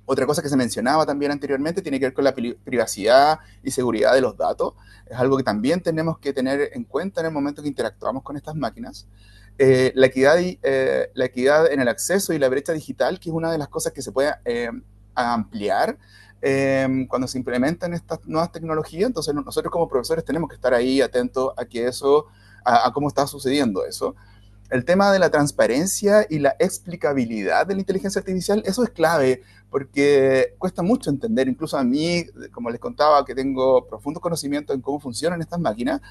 Otra cosa que se mencionaba también anteriormente tiene que ver con la privacidad y seguridad de los datos. Es algo que también tenemos que tener en cuenta en el momento que interactuamos con estas máquinas. La equidad en el acceso y la brecha digital, que es una de las cosas que se puede ampliar cuando se implementan estas nuevas tecnologías. Entonces nosotros como profesores tenemos que estar ahí atentos a que a cómo está sucediendo eso. El tema de la transparencia y la explicabilidad de la inteligencia artificial, eso es clave, porque cuesta mucho entender, incluso a mí, como les contaba, que tengo profundo conocimiento en cómo funcionan estas máquinas,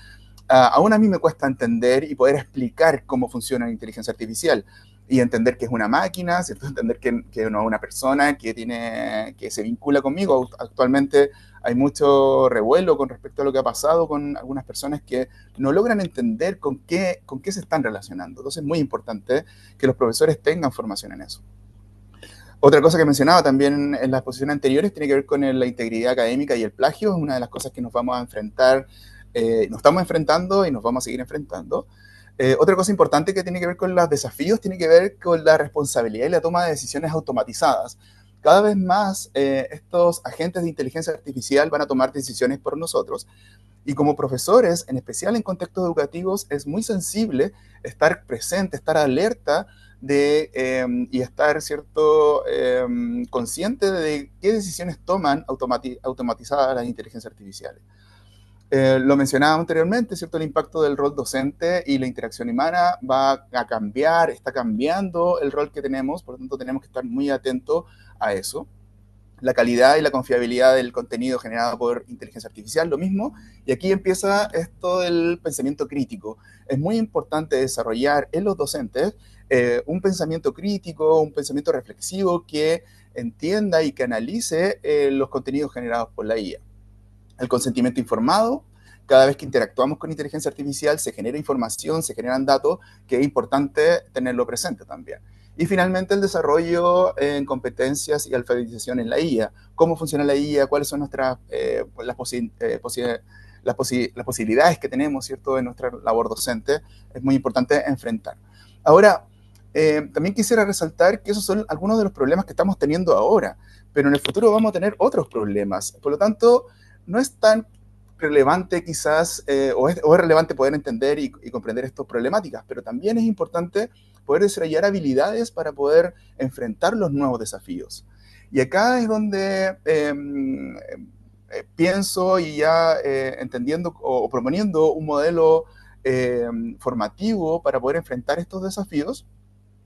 aún a mí me cuesta entender y poder explicar cómo funciona la inteligencia artificial y entender que es una máquina, ¿cierto?, entender que no es una persona que se vincula conmigo. Actualmente hay mucho revuelo con respecto a lo que ha pasado con algunas personas que no logran entender con qué se están relacionando. Entonces es muy importante que los profesores tengan formación en eso. Otra cosa que mencionaba también en las exposiciones anteriores tiene que ver con la integridad académica y el plagio. Es una de las cosas que nos vamos a enfrentar, nos estamos enfrentando y nos vamos a seguir enfrentando. Otra cosa importante que tiene que ver con los desafíos tiene que ver con la responsabilidad y la toma de decisiones automatizadas. Cada vez más estos agentes de inteligencia artificial van a tomar decisiones por nosotros, y como profesores, en especial en contextos educativos, es muy sensible estar presente, estar alerta y estar, ¿cierto?, consciente de qué decisiones toman automatizadas las inteligencias artificiales. Lo mencionaba anteriormente, ¿cierto? El impacto del rol docente y la interacción humana va a cambiar, está cambiando el rol que tenemos, por lo tanto tenemos que estar muy atentos a eso. La calidad y la confiabilidad del contenido generado por inteligencia artificial, lo mismo. Y aquí empieza esto del pensamiento crítico. Es muy importante desarrollar en los docentes un pensamiento crítico, un pensamiento reflexivo que entienda y que analice los contenidos generados por la IA. El consentimiento informado. Cada vez que interactuamos con inteligencia artificial se genera información, se generan datos, que es importante tenerlo presente también. Y finalmente el desarrollo en competencias y alfabetización en la IA. ¿Cómo funciona la IA? ¿Cuáles son las posibilidades que tenemos, ¿cierto?, en nuestra labor docente? Es muy importante enfrentar. Ahora, también quisiera resaltar que esos son algunos de los problemas que estamos teniendo ahora, pero en el futuro vamos a tener otros problemas. Por lo tanto, no es tan relevante quizás, o es relevante poder entender y comprender estas problemáticas, pero también es importante poder desarrollar habilidades para poder enfrentar los nuevos desafíos. Y acá es donde pienso y ya entendiendo o proponiendo un modelo formativo para poder enfrentar estos desafíos,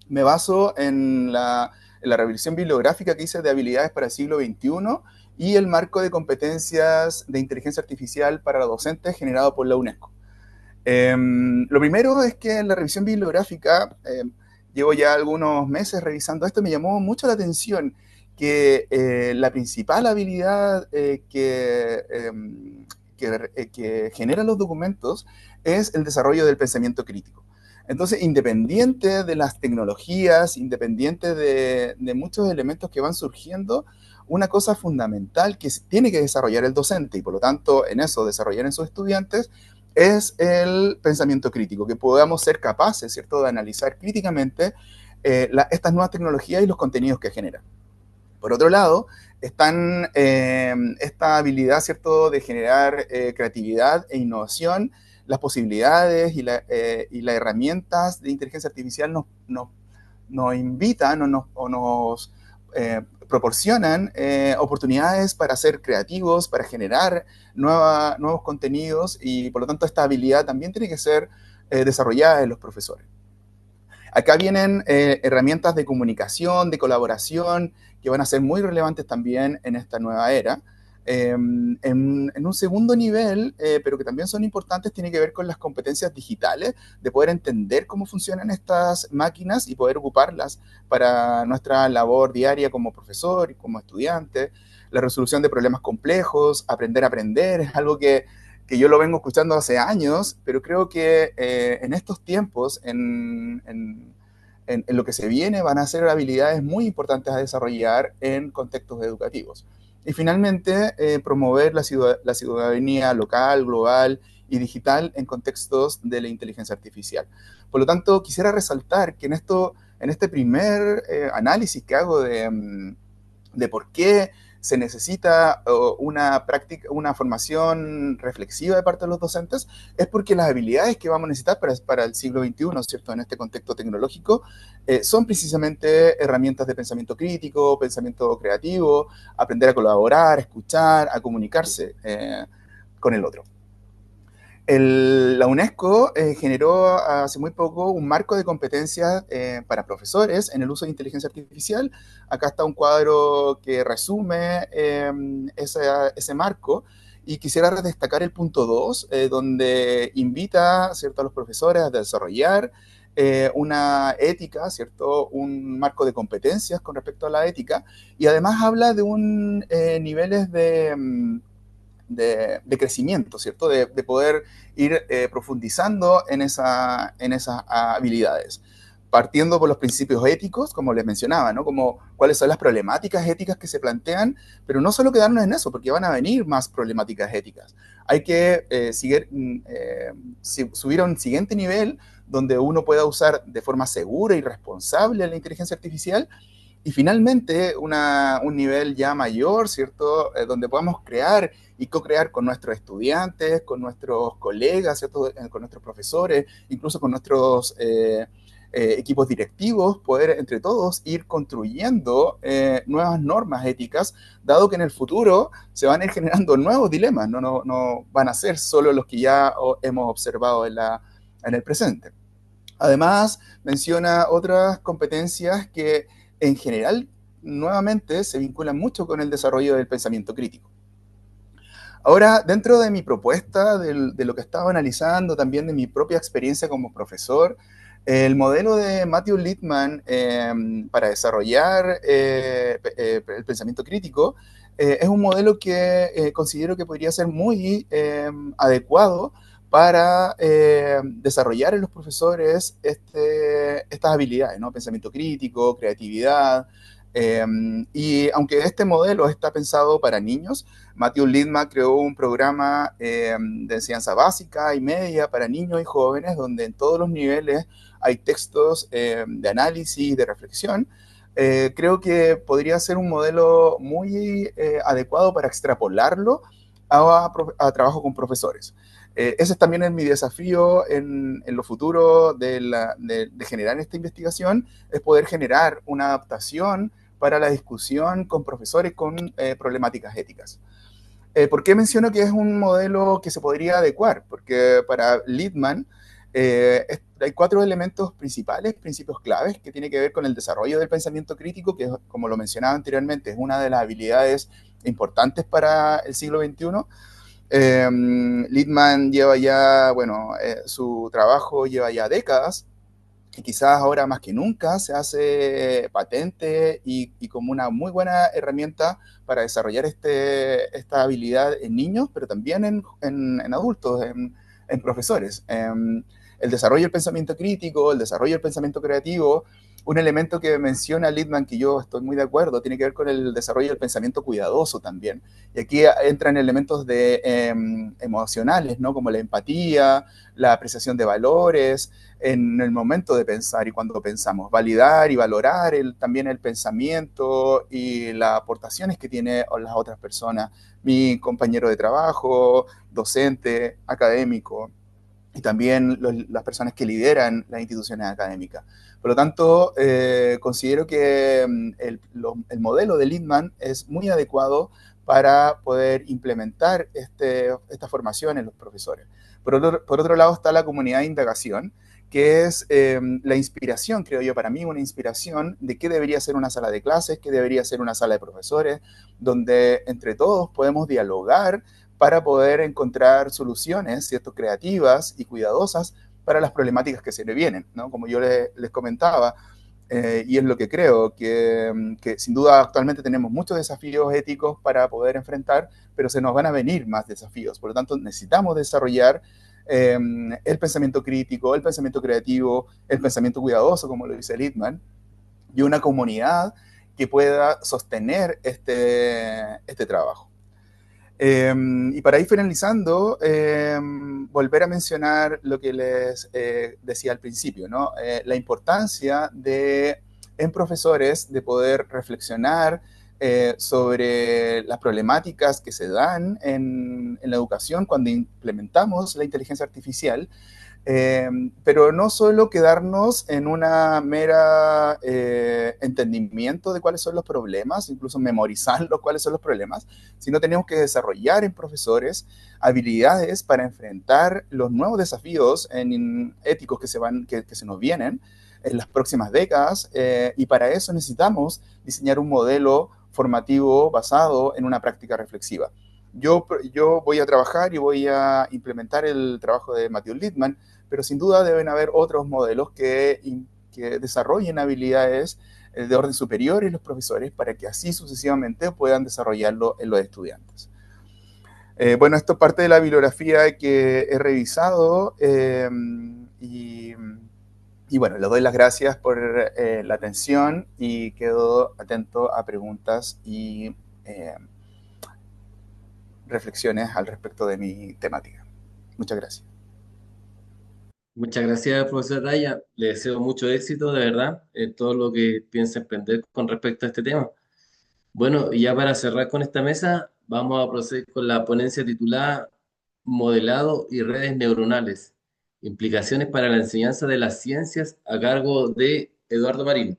me baso en la revisión bibliográfica que hice de habilidades para el siglo XXI y el marco de competencias de inteligencia artificial para docentes generado por la UNESCO. Lo primero es que en la revisión bibliográfica, llevo ya algunos meses revisando esto, me llamó mucho la atención que la principal habilidad que generan los documentos es el desarrollo del pensamiento crítico. Entonces, independiente de las tecnologías, independiente de muchos elementos que van surgiendo, una cosa fundamental que tiene que desarrollar el docente y por lo tanto en eso desarrollar en sus estudiantes es el pensamiento crítico, que podamos ser capaces, ¿cierto?, de analizar críticamente estas nuevas tecnologías y los contenidos que generan. Por otro lado, están esta habilidad, ¿cierto?, de generar creatividad e innovación, las posibilidades y las herramientas de inteligencia artificial nos invitan o nos proporcionan oportunidades para ser creativos, para generar nuevos contenidos y por lo tanto esta habilidad también tiene que ser desarrollada en los profesores. Acá vienen herramientas de comunicación, de colaboración, que van a ser muy relevantes también en esta nueva era. En un segundo nivel, pero que también son importantes, tiene que ver con las competencias digitales, de poder entender cómo funcionan estas máquinas y poder ocuparlas para nuestra labor diaria como profesor y como estudiante. La resolución de problemas complejos, aprender a aprender, es algo que yo lo vengo escuchando hace años, pero creo que en estos tiempos, en lo que se viene, van a ser habilidades muy importantes a desarrollar en contextos educativos. Y finalmente, promover la ciudadanía local, global y digital en contextos de la inteligencia artificial. Por lo tanto, quisiera resaltar que en este primer análisis que hago de por qué se necesita una formación reflexiva de parte de los docentes, es porque las habilidades que vamos a necesitar para el siglo XXI, ¿cierto?, en este contexto tecnológico, son precisamente herramientas de pensamiento crítico, pensamiento creativo, aprender a colaborar, a escuchar, a comunicarse con el otro. La UNESCO generó hace muy poco un marco de competencias para profesores en el uso de inteligencia artificial. Acá está un cuadro que resume ese marco y quisiera destacar el punto 2, donde invita, ¿cierto?, a los profesores a desarrollar una ética, ¿cierto?, un marco de competencias con respecto a la ética y además habla de niveles de crecimiento, ¿cierto? De poder ir profundizando en esas habilidades. Partiendo por los principios éticos, como les mencionaba, ¿no? Como cuáles son las problemáticas éticas que se plantean, pero no solo quedarnos en eso, porque van a venir más problemáticas éticas. Hay que subir a un siguiente nivel donde uno pueda usar de forma segura y responsable la inteligencia artificial. Y finalmente, un nivel ya mayor, ¿cierto?, donde podamos crear y co-crear con nuestros estudiantes, con nuestros colegas, ¿cierto?, con nuestros profesores, incluso con nuestros equipos directivos, poder entre todos ir construyendo nuevas normas éticas, dado que en el futuro se van a ir generando nuevos dilemas, no van a ser solo los que ya hemos observado en el presente. Además, menciona otras competencias que en general, nuevamente, se vinculan mucho con el desarrollo del pensamiento crítico. Ahora, dentro de mi propuesta, de lo que estaba analizando, también de mi propia experiencia como profesor, el modelo de Matthew Lipman para desarrollar el pensamiento crítico es un modelo que considero que podría ser muy adecuado para desarrollar en los profesores estas habilidades, ¿no? Pensamiento crítico, creatividad. Y aunque este modelo está pensado para niños, Matthew Lipman creó un programa de enseñanza básica y media para niños y jóvenes, donde en todos los niveles hay textos de análisis, de reflexión. Creo que podría ser un modelo muy adecuado para extrapolarlo a trabajo con profesores. Ese es también mi desafío en lo futuro de generar esta investigación, es poder generar una adaptación para la discusión con profesores con problemáticas éticas. ¿Por qué menciono que es un modelo que se podría adecuar? Porque para Lipman, hay cuatro elementos principales, principios claves, que tiene que ver con el desarrollo del pensamiento crítico, que como lo mencionaba anteriormente, es una de las habilidades importantes para el siglo XXI. Littman lleva ya, bueno, su trabajo lleva ya décadas, y quizás ahora más que nunca se hace patente y como una muy buena herramienta para desarrollar esta habilidad en niños, pero también en adultos, en profesores. El desarrollo del pensamiento crítico, el desarrollo del pensamiento creativo, un elemento que menciona Littman, que yo estoy muy de acuerdo, tiene que ver con el desarrollo del pensamiento cuidadoso también. Y aquí entran elementos emocionales, ¿no? Como la empatía, la apreciación de valores, en el momento de pensar y cuando pensamos, validar y valorar también el pensamiento y las aportaciones que tiene las otras personas, mi compañero de trabajo, docente, académico, y también las personas que lideran las instituciones académicas. Por lo tanto, considero que el modelo de Littman es muy adecuado para poder implementar esta formación en los profesores. Por otro lado está la comunidad de indagación, que es la inspiración, creo yo, para mí, una inspiración de qué debería ser una sala de clases, qué debería ser una sala de profesores, donde entre todos podemos dialogar para poder encontrar soluciones, ¿cierto?, creativas y cuidadosas para las problemáticas que se le vienen, ¿no? Como yo les comentaba, y es lo que creo, que sin duda actualmente tenemos muchos desafíos éticos para poder enfrentar, pero se nos van a venir más desafíos. Por lo tanto, necesitamos desarrollar el pensamiento crítico, el pensamiento creativo, el pensamiento cuidadoso, como lo dice Littman, y una comunidad que pueda sostener este trabajo. Y para ir finalizando, volver a mencionar lo que les decía al principio, ¿no? La importancia en profesores de poder reflexionar sobre las problemáticas que se dan en la educación cuando implementamos la inteligencia artificial, pero no solo quedarnos en una mera entendimiento de cuáles son los problemas, incluso memorizar cuáles son los problemas, sino tenemos que desarrollar en profesores habilidades para enfrentar los nuevos desafíos éticos que se nos vienen en las próximas décadas, y para eso necesitamos diseñar un modelo formativo basado en una práctica reflexiva. Yo voy a trabajar y voy a implementar el trabajo de Matthew Littman, pero sin duda deben haber otros modelos que desarrollen habilidades de orden superior en los profesores para que así sucesivamente puedan desarrollarlo en los estudiantes. Bueno, esto es parte de la bibliografía que he revisado y bueno, les doy las gracias por la atención y quedo atento a preguntas y reflexiones al respecto de mi temática. Muchas gracias. Muchas gracias, profesor Raya. Le deseo mucho éxito, de verdad, en todo lo que piensa emprender con respecto a este tema. Bueno, y ya para cerrar con esta mesa, vamos a proceder con la ponencia titulada Modelado y redes neuronales, implicaciones para la enseñanza de las ciencias a cargo de Eduardo Marín.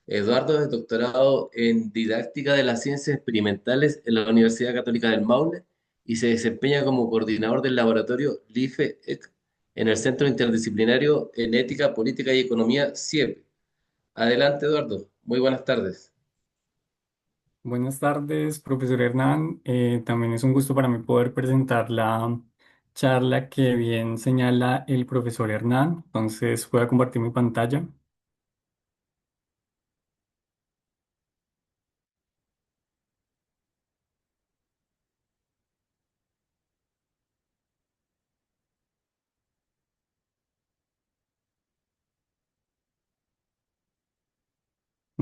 Eduardo es doctorado en didáctica de las ciencias experimentales en la Universidad Católica del Maule y se desempeña como coordinador del laboratorio LIFE-EC en el Centro Interdisciplinario en Ética, Política y Economía, CIEP. Adelante, Eduardo. Muy buenas tardes. Buenas tardes, profesor Hernán. También es un gusto para mí poder presentar la charla que bien señala el profesor Hernán. Entonces, voy a compartir mi pantalla.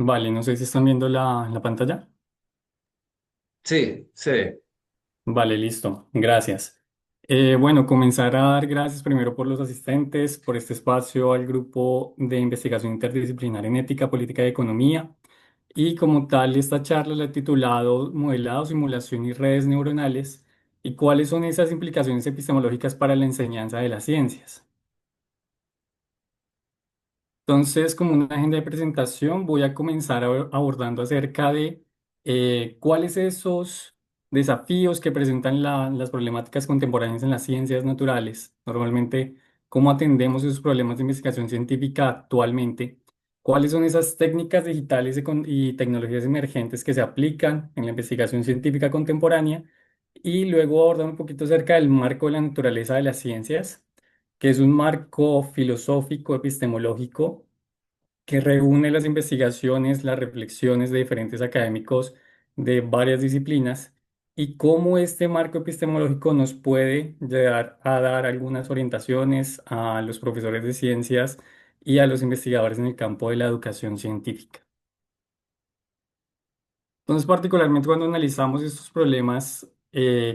Vale, no sé si están viendo la pantalla. Sí, sí. Vale, listo. Gracias. Bueno, comenzar a dar gracias primero por los asistentes, por este espacio al grupo de investigación interdisciplinar en ética, política y economía. Y como tal, esta charla la he titulado Modelado, Simulación y Redes Neuronales y cuáles son esas implicaciones epistemológicas para la enseñanza de las ciencias. Entonces, como una agenda de presentación, voy a comenzar abordando acerca de cuáles esos desafíos que presentan las problemáticas contemporáneas en las ciencias naturales. Normalmente cómo atendemos esos problemas de investigación científica actualmente, cuáles son esas técnicas digitales y tecnologías emergentes que se aplican en la investigación científica contemporánea y luego abordar un poquito acerca del marco de la naturaleza de las ciencias, que es un marco filosófico, epistemológico que reúne las investigaciones, las reflexiones de diferentes académicos de varias disciplinas y cómo este marco epistemológico nos puede llegar a dar algunas orientaciones a los profesores de ciencias y a los investigadores en el campo de la educación científica. Entonces, particularmente cuando analizamos estos problemas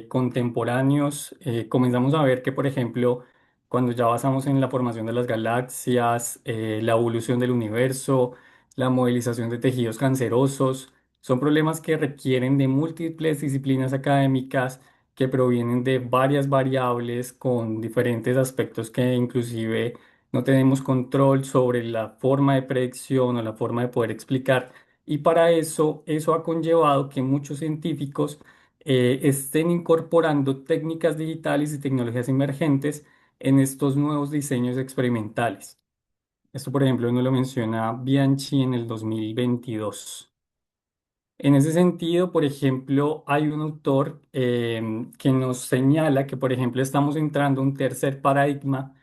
contemporáneos, comenzamos a ver que, por ejemplo, cuando ya basamos en la formación de las galaxias, la evolución del universo, la modelización de tejidos cancerosos, son problemas que requieren de múltiples disciplinas académicas que provienen de varias variables con diferentes aspectos que inclusive no tenemos control sobre la forma de predicción o la forma de poder explicar. Y para eso, eso ha conllevado que muchos científicos estén incorporando técnicas digitales y tecnologías emergentes en estos nuevos diseños experimentales. Esto, por ejemplo, nos lo menciona Bianchi en el 2022. En ese sentido, por ejemplo, hay un autor que nos señala que, por ejemplo, estamos entrando a un tercer paradigma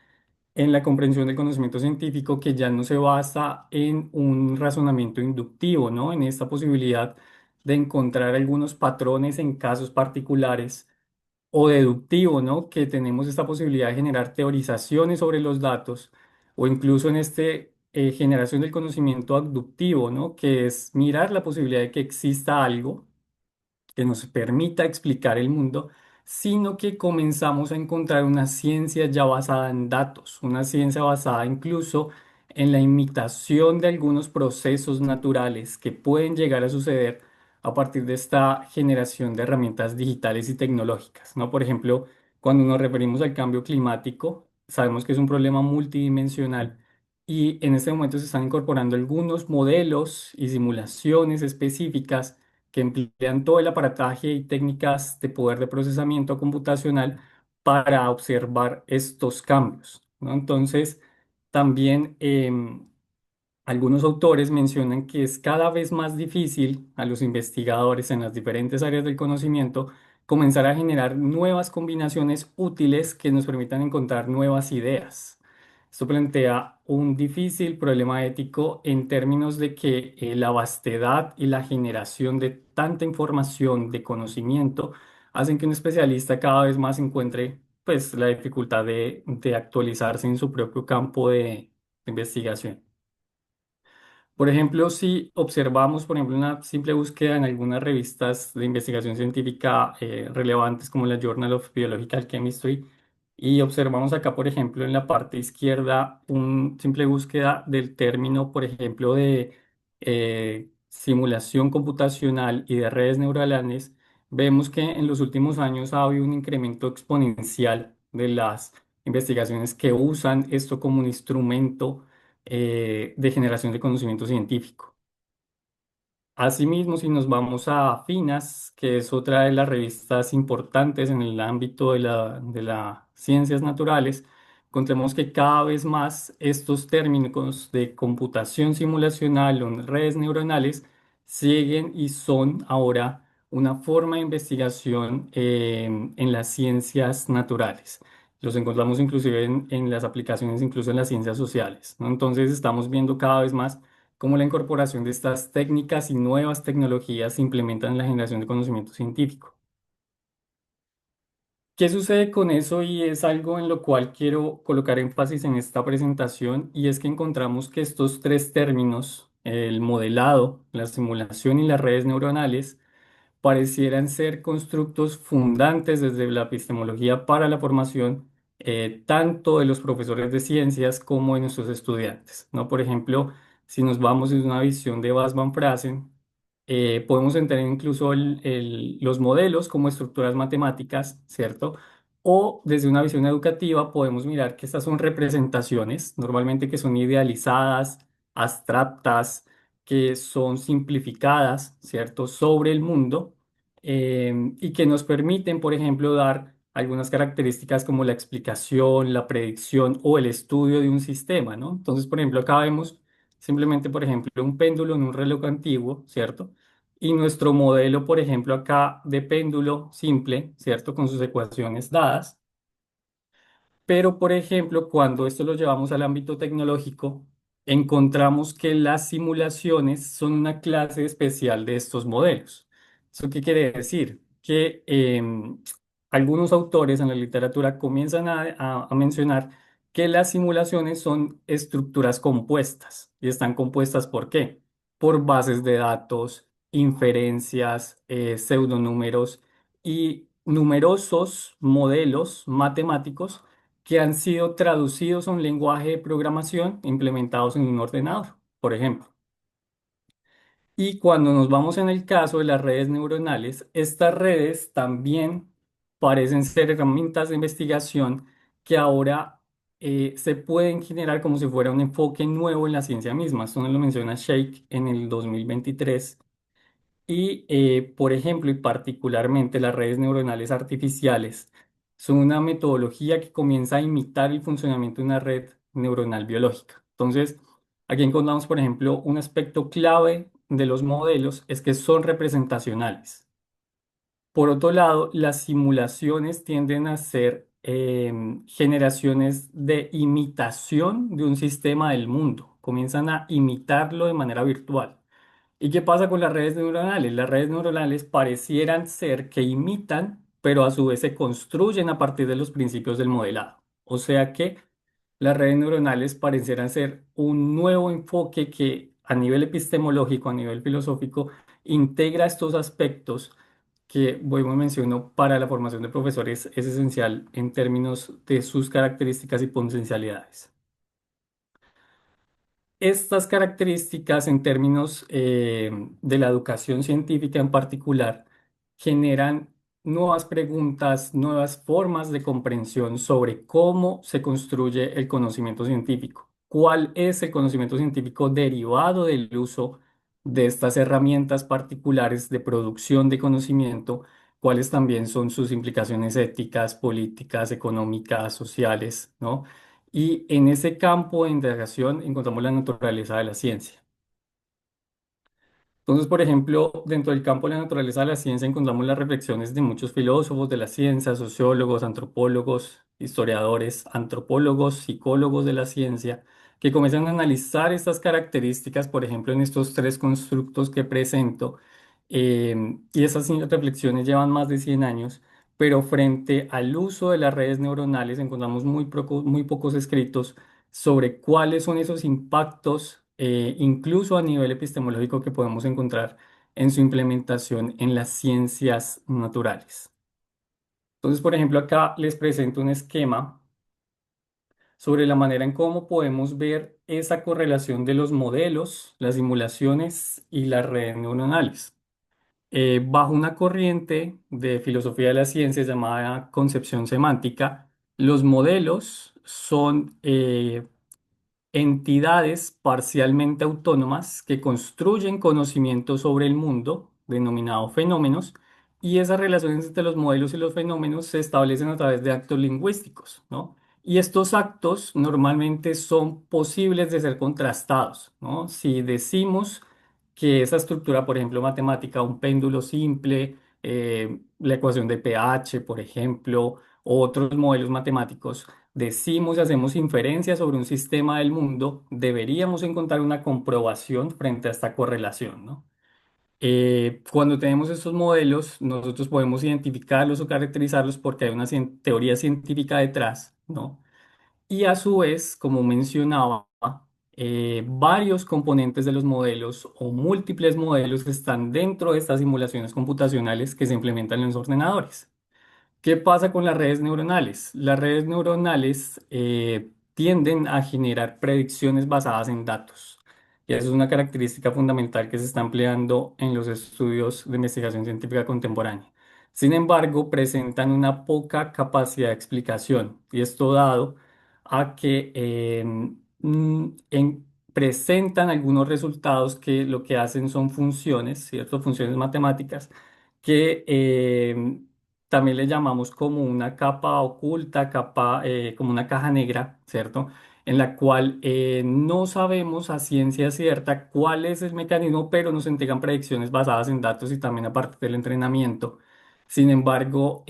en la comprensión del conocimiento científico que ya no se basa en un razonamiento inductivo, ¿no? En esta posibilidad de encontrar algunos patrones en casos particulares o deductivo, ¿no? Que tenemos esta posibilidad de generar teorizaciones sobre los datos o incluso en este generación del conocimiento abductivo, ¿no? Que es mirar la posibilidad de que exista algo que nos permita explicar el mundo, sino que comenzamos a encontrar una ciencia ya basada en datos, una ciencia basada incluso en la imitación de algunos procesos naturales que pueden llegar a suceder a partir de esta generación de herramientas digitales y tecnológicas, ¿no? Por ejemplo, cuando nos referimos al cambio climático, sabemos que es un problema multidimensional y en este momento se están incorporando algunos modelos y simulaciones específicas que emplean todo el aparataje y técnicas de poder de procesamiento computacional para observar estos cambios, ¿no? Entonces, también algunos autores mencionan que es cada vez más difícil a los investigadores en las diferentes áreas del conocimiento comenzar a generar nuevas combinaciones útiles que nos permitan encontrar nuevas ideas. Esto plantea un difícil problema ético en términos de que la vastedad y la generación de tanta información, de conocimiento, hacen que un especialista cada vez más encuentre pues, la dificultad de actualizarse en su propio campo de investigación. Por ejemplo, si observamos, por ejemplo, una simple búsqueda en algunas revistas de investigación científica relevantes como la Journal of Biological Chemistry, y observamos acá, por ejemplo, en la parte izquierda, una simple búsqueda del término, por ejemplo, de simulación computacional y de redes neurales, vemos que en los últimos años ha habido un incremento exponencial de las investigaciones que usan esto como un instrumento de generación de conocimiento científico. Asimismo, si nos vamos a FINAS, que es otra de las revistas importantes en el ámbito de las ciencias naturales, encontramos que cada vez más estos términos de computación simulacional o redes neuronales siguen y son ahora una forma de investigación en las ciencias naturales. Los encontramos inclusive en las aplicaciones, incluso en las ciencias sociales, ¿no? Entonces estamos viendo cada vez más cómo la incorporación de estas técnicas y nuevas tecnologías se implementan en la generación de conocimiento científico. ¿Qué sucede con eso? Y es algo en lo cual quiero colocar énfasis en esta presentación, y es que encontramos que estos tres términos, el modelado, la simulación y las redes neuronales, parecieran ser constructos fundantes desde la epistemología para la formación tanto de los profesores de ciencias como de nuestros estudiantes, ¿no? Por ejemplo, si nos vamos desde una visión de Bas van Fraassen, podemos entender incluso los modelos como estructuras matemáticas, ¿cierto? O desde una visión educativa podemos mirar que estas son representaciones, normalmente que son idealizadas, abstractas, que son simplificadas, ¿cierto?, sobre el mundo y que nos permiten, por ejemplo, dar algunas características como la explicación, la predicción o el estudio de un sistema, ¿no? Entonces, por ejemplo, acá vemos simplemente, por ejemplo, un péndulo en un reloj antiguo, ¿cierto? Y nuestro modelo, por ejemplo, acá de péndulo simple, ¿cierto? Con sus ecuaciones dadas. Pero, por ejemplo, cuando esto lo llevamos al ámbito tecnológico, encontramos que las simulaciones son una clase especial de estos modelos. ¿Eso qué quiere decir? Que algunos autores en la literatura comienzan a mencionar que las simulaciones son estructuras compuestas. ¿Y están compuestas por qué? Por bases de datos, inferencias, pseudonúmeros y numerosos modelos matemáticos que han sido traducidos a un lenguaje de programación implementados en un ordenador, por ejemplo. Y cuando nos vamos en el caso de las redes neuronales, estas redes también parecen ser herramientas de investigación que ahora se pueden generar como si fuera un enfoque nuevo en la ciencia misma. Esto nos lo menciona Sheikh en el 2023 y, por ejemplo, y particularmente las redes neuronales artificiales son una metodología que comienza a imitar el funcionamiento de una red neuronal biológica. Entonces, aquí encontramos, por ejemplo, un aspecto clave de los modelos es que son representacionales. Por otro lado, las simulaciones tienden a ser generaciones de imitación de un sistema del mundo. Comienzan a imitarlo de manera virtual. ¿Y qué pasa con las redes neuronales? Las redes neuronales parecieran ser que imitan, pero a su vez se construyen a partir de los principios del modelado. O sea que las redes neuronales parecieran ser un nuevo enfoque que a nivel epistemológico, a nivel filosófico, integra estos aspectos que, vuelvo y menciono, para la formación de profesores es esencial en términos de sus características y potencialidades. Estas características en términos de la educación científica en particular generan nuevas preguntas, nuevas formas de comprensión sobre cómo se construye el conocimiento científico. ¿Cuál es el conocimiento científico derivado del uso de estas herramientas particulares de producción de conocimiento? ¿Cuáles también son sus implicaciones éticas, políticas, económicas, sociales, ¿no? Y en ese campo de indagación encontramos la naturaleza de la ciencia. Entonces, por ejemplo, dentro del campo de la naturaleza de la ciencia encontramos las reflexiones de muchos filósofos de la ciencia, sociólogos, antropólogos, historiadores, antropólogos, psicólogos de la ciencia, que comienzan a analizar estas características, por ejemplo, en estos tres constructos que presento. Y esas reflexiones llevan más de 100 años, pero frente al uso de las redes neuronales encontramos muy pocos escritos sobre cuáles son esos impactos, incluso a nivel epistemológico, que podemos encontrar en su implementación en las ciencias naturales. Entonces, por ejemplo, acá les presento un esquema sobre la manera en cómo podemos ver esa correlación de los modelos, las simulaciones y las redes neuronales. Bajo una corriente de filosofía de la ciencia llamada concepción semántica, los modelos son entidades parcialmente autónomas que construyen conocimiento sobre el mundo, denominado fenómenos, y esas relaciones entre los modelos y los fenómenos se establecen a través de actos lingüísticos, ¿no? Y estos actos normalmente son posibles de ser contrastados, ¿no? Si decimos que esa estructura, por ejemplo, matemática, un péndulo simple, la ecuación de pH, por ejemplo, o otros modelos matemáticos, decimos y hacemos inferencias sobre un sistema del mundo, deberíamos encontrar una comprobación frente a esta correlación, ¿no? Cuando tenemos estos modelos, nosotros podemos identificarlos o caracterizarlos porque hay una teoría científica detrás, ¿no? Y a su vez, como mencionaba, varios componentes de los modelos o múltiples modelos están dentro de estas simulaciones computacionales que se implementan en los ordenadores. ¿Qué pasa con las redes neuronales? Las redes neuronales tienden a generar predicciones basadas en datos. Y eso es una característica fundamental que se está empleando en los estudios de investigación científica contemporánea. Sin embargo, presentan una poca capacidad de explicación. Y esto dado a que presentan algunos resultados que lo que hacen son funciones, ¿cierto? Funciones matemáticas que también le llamamos como una capa oculta, como una caja negra, ¿cierto? En la cual no sabemos a ciencia cierta cuál es el mecanismo, pero nos entregan predicciones basadas en datos y también a partir del entrenamiento. Sin embargo,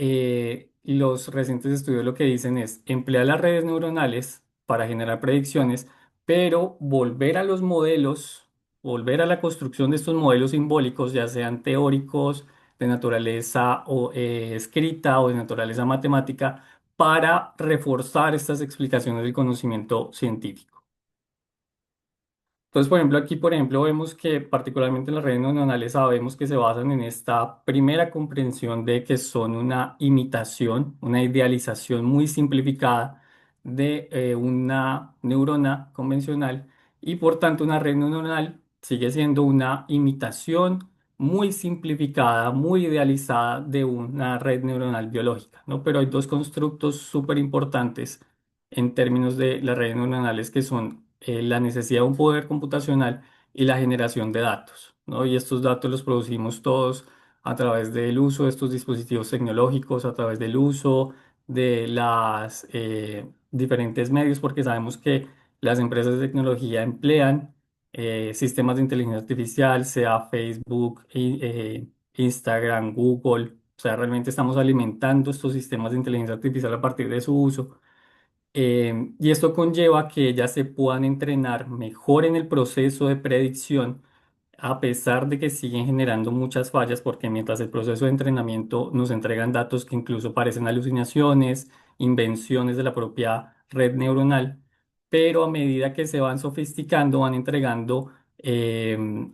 los recientes estudios lo que dicen es emplear las redes neuronales para generar predicciones, pero volver a los modelos, volver a la construcción de estos modelos simbólicos, ya sean teóricos, de naturaleza escrita o de naturaleza matemática, para reforzar estas explicaciones del conocimiento científico. Entonces, por ejemplo, aquí, por ejemplo, vemos que particularmente en las redes neuronales sabemos que se basan en esta primera comprensión de que son una imitación, una idealización muy simplificada de una neurona convencional y por tanto una red neuronal sigue siendo una imitación muy simplificada, muy idealizada de una red neuronal biológica, ¿no? Pero hay dos constructos súper importantes en términos de las redes neuronales que son la necesidad de un poder computacional y la generación de datos, ¿no? Y estos datos los producimos todos a través del uso de estos dispositivos tecnológicos, a través del uso de las diferentes medios, porque sabemos que las empresas de tecnología emplean sistemas de inteligencia artificial, sea Facebook, Instagram, Google. O sea, realmente estamos alimentando estos sistemas de inteligencia artificial a partir de su uso. Y esto conlleva que ellas se puedan entrenar mejor en el proceso de predicción, a pesar de que siguen generando muchas fallas, porque mientras el proceso de entrenamiento nos entregan datos que incluso parecen alucinaciones, invenciones de la propia red neuronal, pero a medida que se van sofisticando, van entregando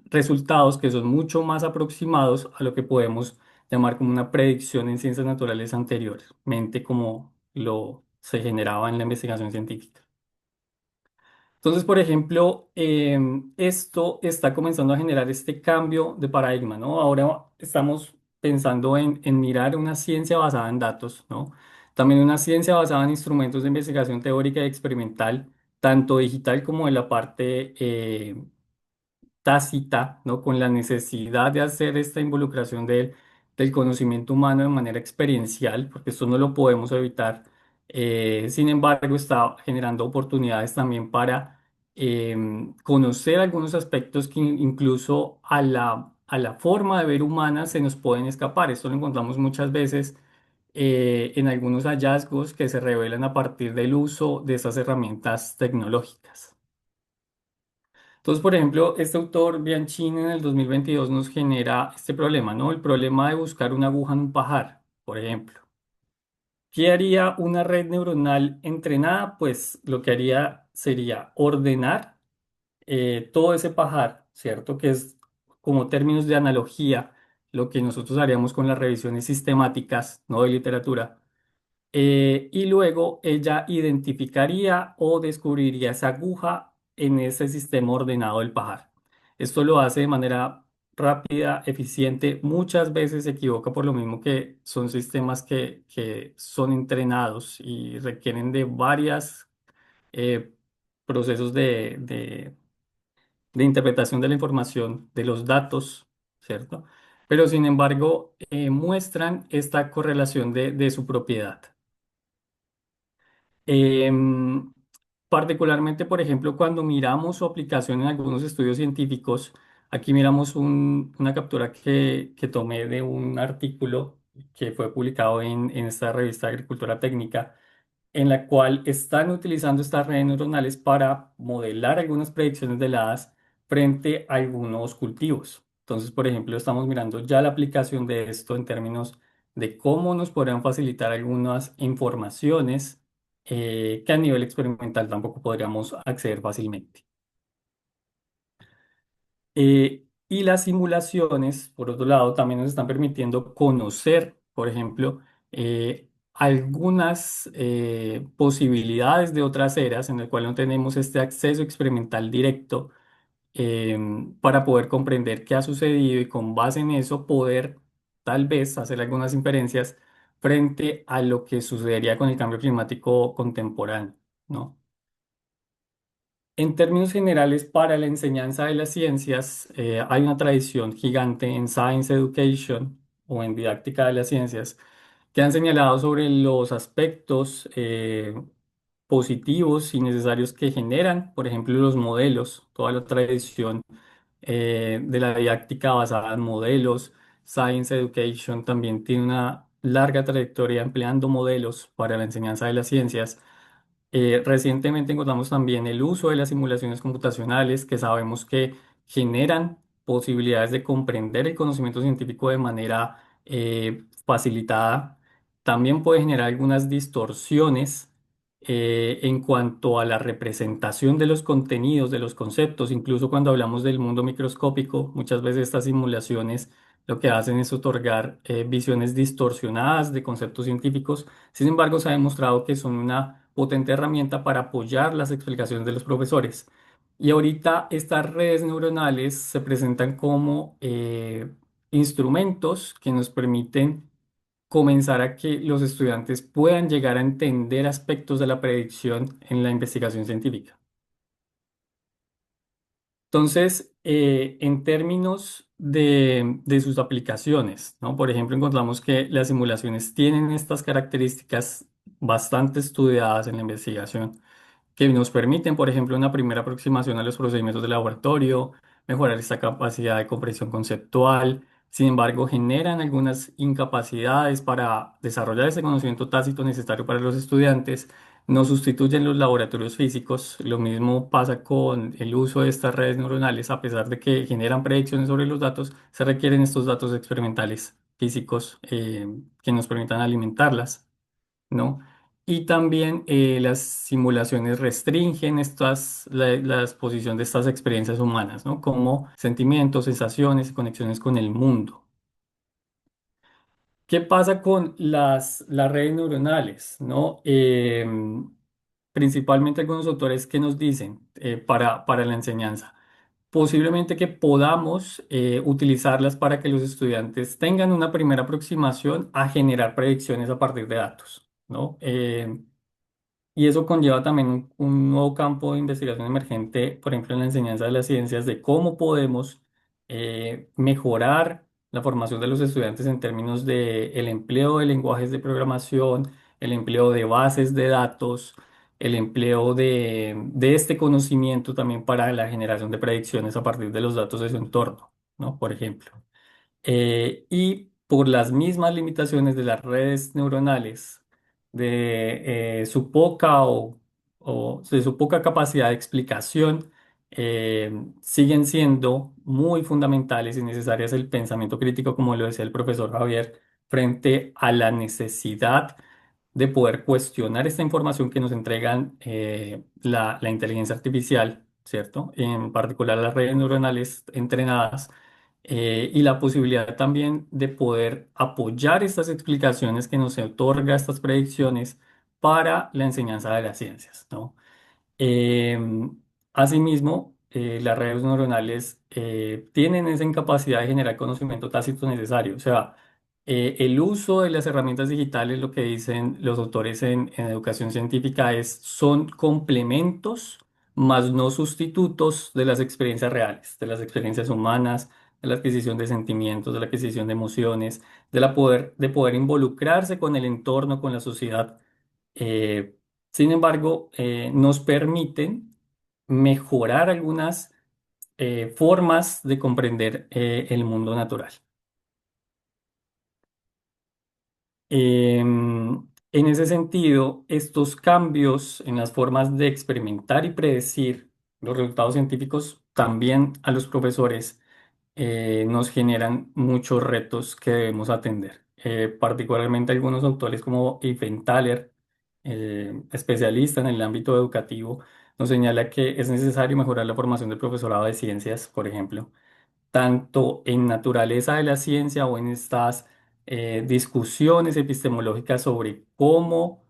resultados que son mucho más aproximados a lo que podemos llamar como una predicción en ciencias naturales anteriores, mente como lo se generaba en la investigación científica. Entonces, por ejemplo, esto está comenzando a generar este cambio de paradigma, ¿no? Ahora estamos pensando en mirar una ciencia basada en datos, ¿no? También una ciencia basada en instrumentos de investigación teórica y experimental, tanto digital como en la parte tácita, ¿no? Con la necesidad de hacer esta involucración del conocimiento humano de manera experiencial, porque esto no lo podemos evitar. Sin embargo, está generando oportunidades también para conocer algunos aspectos que incluso a la forma de ver humana se nos pueden escapar. Esto lo encontramos muchas veces en algunos hallazgos que se revelan a partir del uso de esas herramientas tecnológicas. Entonces, por ejemplo, este autor Bianchini en el 2022 nos genera este problema, ¿no? El problema de buscar una aguja en un pajar, por ejemplo. ¿Qué haría una red neuronal entrenada? Pues lo que haría sería ordenar todo ese pajar, ¿cierto? Que es como términos de analogía, lo que nosotros haríamos con las revisiones sistemáticas, no de literatura. Y luego ella identificaría o descubriría esa aguja en ese sistema ordenado del pajar. Esto lo hace de manera rápida, eficiente. Muchas veces se equivoca por lo mismo que son sistemas que son entrenados y requieren de varias procesos de interpretación de la información, de los datos, ¿cierto? Pero sin embargo, muestran esta correlación de su propiedad. Em, Particularmente, por ejemplo, cuando miramos su aplicación en algunos estudios científicos, aquí miramos una captura que tomé de un artículo que fue publicado en esta revista Agricultura Técnica, en la cual están utilizando estas redes neuronales para modelar algunas predicciones de heladas frente a algunos cultivos. Entonces, por ejemplo, estamos mirando ya la aplicación de esto en términos de cómo nos podrían facilitar algunas informaciones que a nivel experimental tampoco podríamos acceder fácilmente. Y las simulaciones, por otro lado, también nos están permitiendo conocer, por ejemplo, algunas posibilidades de otras eras en el cual no tenemos este acceso experimental directo para poder comprender qué ha sucedido y con base en eso poder tal vez hacer algunas inferencias frente a lo que sucedería con el cambio climático contemporáneo, ¿no? En términos generales, para la enseñanza de las ciencias, hay una tradición gigante en Science Education o en didáctica de las ciencias que han señalado sobre los aspectos positivos y necesarios que generan, por ejemplo, los modelos, toda la tradición de la didáctica basada en modelos. Science Education también tiene una larga trayectoria empleando modelos para la enseñanza de las ciencias. Recientemente encontramos también el uso de las simulaciones computacionales que sabemos que generan posibilidades de comprender el conocimiento científico de manera facilitada. También puede generar algunas distorsiones en cuanto a la representación de los contenidos, de los conceptos. Incluso cuando hablamos del mundo microscópico, muchas veces estas simulaciones lo que hacen es otorgar visiones distorsionadas de conceptos científicos. Sin embargo, se ha demostrado que son una potente herramienta para apoyar las explicaciones de los profesores. Y ahorita estas redes neuronales se presentan como instrumentos que nos permiten comenzar a que los estudiantes puedan llegar a entender aspectos de la predicción en la investigación científica. Entonces, en términos de sus aplicaciones, ¿no? Por ejemplo, encontramos que las simulaciones tienen estas características bastante estudiadas en la investigación que nos permiten, por ejemplo, una primera aproximación a los procedimientos de laboratorio, mejorar esta capacidad de comprensión conceptual. Sin embargo, generan algunas incapacidades para desarrollar ese conocimiento tácito necesario para los estudiantes. No sustituyen los laboratorios físicos. Lo mismo pasa con el uso de estas redes neuronales. A pesar de que generan predicciones sobre los datos, se requieren estos datos experimentales físicos que nos permitan alimentarlas, ¿no? Y también las simulaciones restringen la exposición de estas experiencias humanas, ¿no? Como sentimientos, sensaciones y conexiones con el mundo. ¿Qué pasa con las redes neuronales, ¿no? Principalmente algunos autores que nos dicen para la enseñanza. Posiblemente que podamos utilizarlas para que los estudiantes tengan una primera aproximación a generar predicciones a partir de datos, ¿no? Y eso conlleva también un nuevo campo de investigación emergente, por ejemplo, en la enseñanza de las ciencias, de cómo podemos mejorar la formación de los estudiantes en términos de el empleo de lenguajes de programación, el empleo de bases de datos, el empleo de este conocimiento también para la generación de predicciones a partir de los datos de su entorno, ¿no? Por ejemplo. Y por las mismas limitaciones de las redes neuronales, de su poca o de su poca capacidad de explicación, siguen siendo muy fundamentales y necesarias el pensamiento crítico, como lo decía el profesor Javier, frente a la necesidad de poder cuestionar esta información que nos entregan la inteligencia artificial, ¿cierto? En particular las redes neuronales entrenadas y la posibilidad también de poder apoyar estas explicaciones que nos otorga estas predicciones para la enseñanza de las ciencias, ¿no? Asimismo, las redes neuronales tienen esa incapacidad de generar conocimiento tácito necesario. O sea, el uso de las herramientas digitales, lo que dicen los autores en educación científica, son complementos, más no sustitutos de las experiencias reales, de las experiencias humanas, de la adquisición de sentimientos, de la adquisición de emociones, de poder involucrarse con el entorno, con la sociedad. Eh, Sin embargo, nos permiten mejorar algunas formas de comprender el mundo natural. En ese sentido, estos cambios en las formas de experimentar y predecir los resultados científicos también a los profesores nos generan muchos retos que debemos atender. Particularmente algunos autores como Thaler, especialista en el ámbito educativo, nos señala que es necesario mejorar la formación del profesorado de ciencias, por ejemplo, tanto en naturaleza de la ciencia o en estas discusiones epistemológicas sobre cómo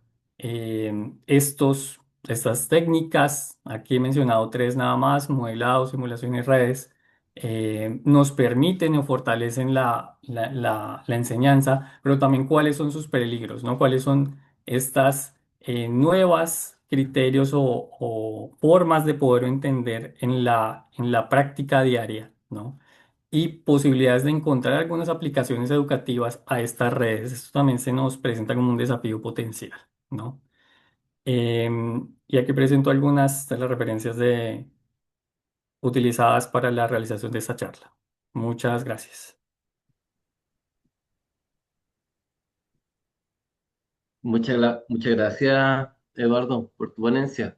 estas técnicas, aquí he mencionado tres nada más, modelado, simulación y redes, nos permiten o fortalecen la enseñanza, pero también cuáles son sus peligros, ¿no? Cuáles son estas nuevas criterios o formas de poder entender en la práctica diaria, ¿no? y posibilidades de encontrar algunas aplicaciones educativas a estas redes. Esto también se nos presenta como un desafío potencial, ¿no? Y aquí presento algunas de las referencias utilizadas para la realización de esta charla. Muchas gracias. Muchas gracias, Eduardo, por tu ponencia.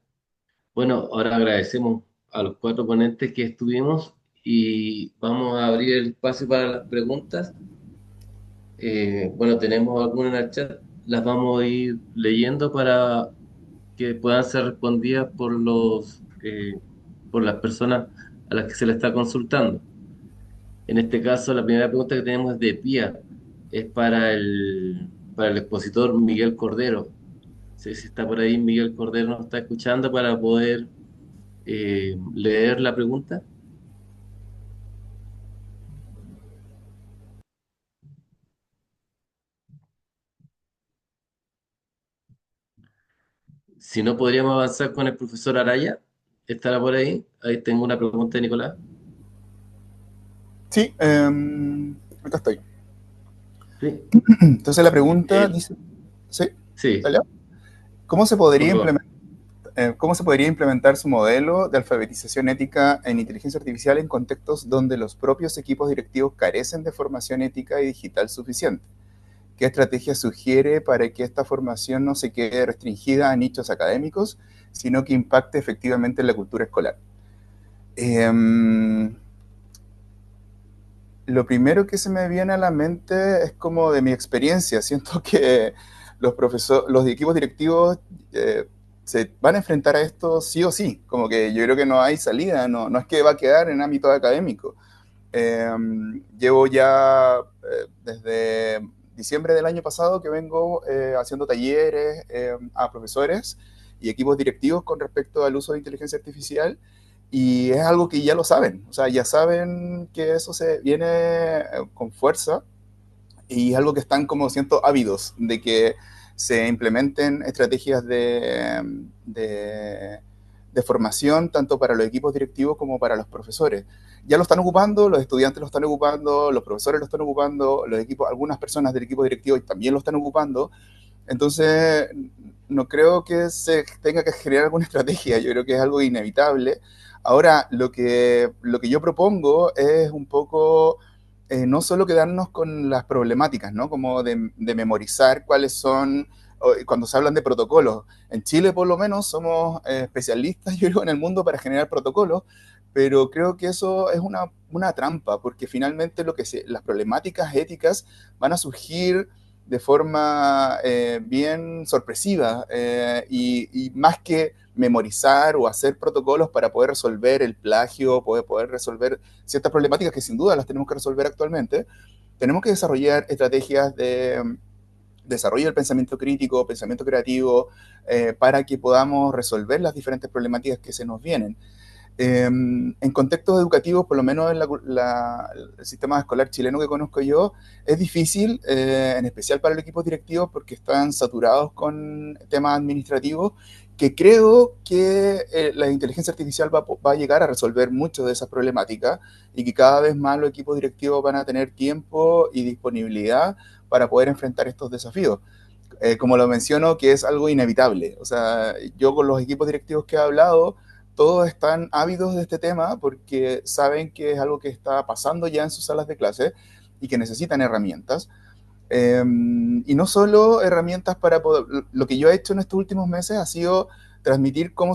Bueno, ahora agradecemos a los cuatro ponentes que estuvimos y vamos a abrir el espacio para las preguntas. Bueno, tenemos algunas en el chat, las vamos a ir leyendo para que puedan ser respondidas por las personas a las que se les está consultando. En este caso, la primera pregunta que tenemos es de Pía, es para el expositor Miguel Cordero. No sé si está por ahí Miguel Cordero, nos está escuchando para poder leer la pregunta. Si no, podríamos avanzar con el profesor Araya. ¿Estará por ahí? Ahí tengo una pregunta de Nicolás. Sí, acá estoy. Sí, Entonces la pregunta dice, sí, sí, ¿dale? ¿Cómo se por podría favor. ¿Cómo se podría implementar su modelo de alfabetización ética en inteligencia artificial en contextos donde los propios equipos directivos carecen de formación ética y digital suficiente? ¿Qué estrategia sugiere para que esta formación no se quede restringida a nichos académicos, sino que impacte efectivamente en la cultura escolar? Lo primero que se me viene a la mente es como de mi experiencia. Siento que los equipos directivos se van a enfrentar a esto sí o sí. Como que yo creo que no hay salida, no es que va a quedar en ámbito académico. Eh, Llevo ya desde diciembre del año pasado que vengo haciendo talleres a profesores y equipos directivos con respecto al uso de inteligencia artificial y es algo que ya lo saben, o sea, ya saben que eso se viene con fuerza y es algo que están como siento ávidos de que se implementen estrategias de formación tanto para los equipos directivos como para los profesores. Ya lo están ocupando, los estudiantes lo están ocupando, los profesores lo están ocupando, los equipos, algunas personas del equipo directivo también lo están ocupando. Entonces, no creo que se tenga que generar alguna estrategia, yo creo que es algo inevitable. Ahora, lo que yo propongo es un poco no solo quedarnos con las problemáticas, ¿no? Como de memorizar cuáles son, cuando se hablan de protocolos. En Chile, por lo menos, somos especialistas, yo creo, en el mundo para generar protocolos, pero creo que eso es una trampa, porque finalmente las problemáticas éticas van a surgir de forma bien sorpresiva y más que memorizar o hacer protocolos para poder resolver el plagio, poder resolver ciertas problemáticas que sin duda las tenemos que resolver actualmente, tenemos que desarrollar estrategias de desarrollo del pensamiento crítico, pensamiento creativo, para que podamos resolver las diferentes problemáticas que se nos vienen. En contextos educativos, por lo menos en el sistema escolar chileno que conozco yo, es difícil, en especial para los equipos directivos, porque están saturados con temas administrativos, que creo que la inteligencia artificial va a llegar a resolver muchas de esas problemáticas y que cada vez más los equipos directivos van a tener tiempo y disponibilidad para poder enfrentar estos desafíos. Como lo menciono, que es algo inevitable. O sea, yo con los equipos directivos que he hablado, todos están ávidos de este tema porque saben que es algo que está pasando ya en sus salas de clase y que necesitan herramientas. Y no solo herramientas para poder, lo que yo he hecho en estos últimos meses ha sido transmitir cómo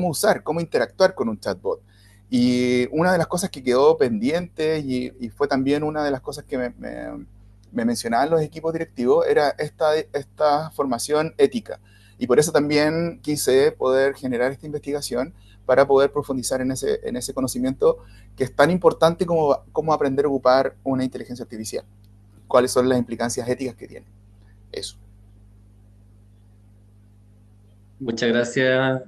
usar, cómo interactuar con un chatbot. Y una de las cosas que quedó pendiente y fue también una de las cosas que me mencionaban los equipos directivos era esta formación ética. Y por eso también quise poder generar esta investigación para poder profundizar en ese conocimiento que es tan importante como aprender a ocupar una inteligencia artificial. ¿Cuáles son las implicancias éticas que tiene? Eso. Muchas gracias,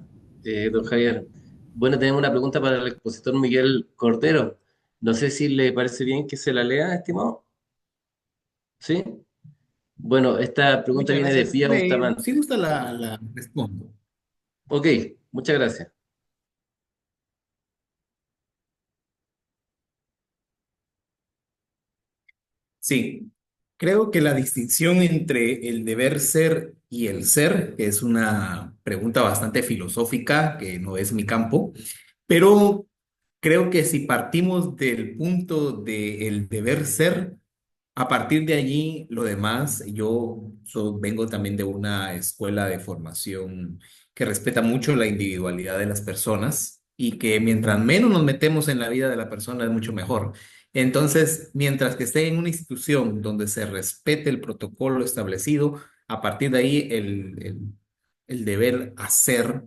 don Javier. Bueno, tenemos una pregunta para el expositor Miguel Cordero. No sé si le parece bien que se la lea, estimado. ¿Sí? Bueno, esta pregunta Muchas viene de gracias. Pía Si Bustamante. gusta la respondo. Ok, muchas gracias. Sí, creo que la distinción entre el deber ser y el ser es una pregunta bastante filosófica, que no es mi campo, pero creo que si partimos del punto del deber ser, a partir de allí, lo demás, vengo también de una escuela de formación que respeta mucho la individualidad de las personas y que mientras menos nos metemos en la vida de la persona es mucho mejor. Entonces, mientras que esté en una institución donde se respete el protocolo establecido, a partir de ahí el deber hacer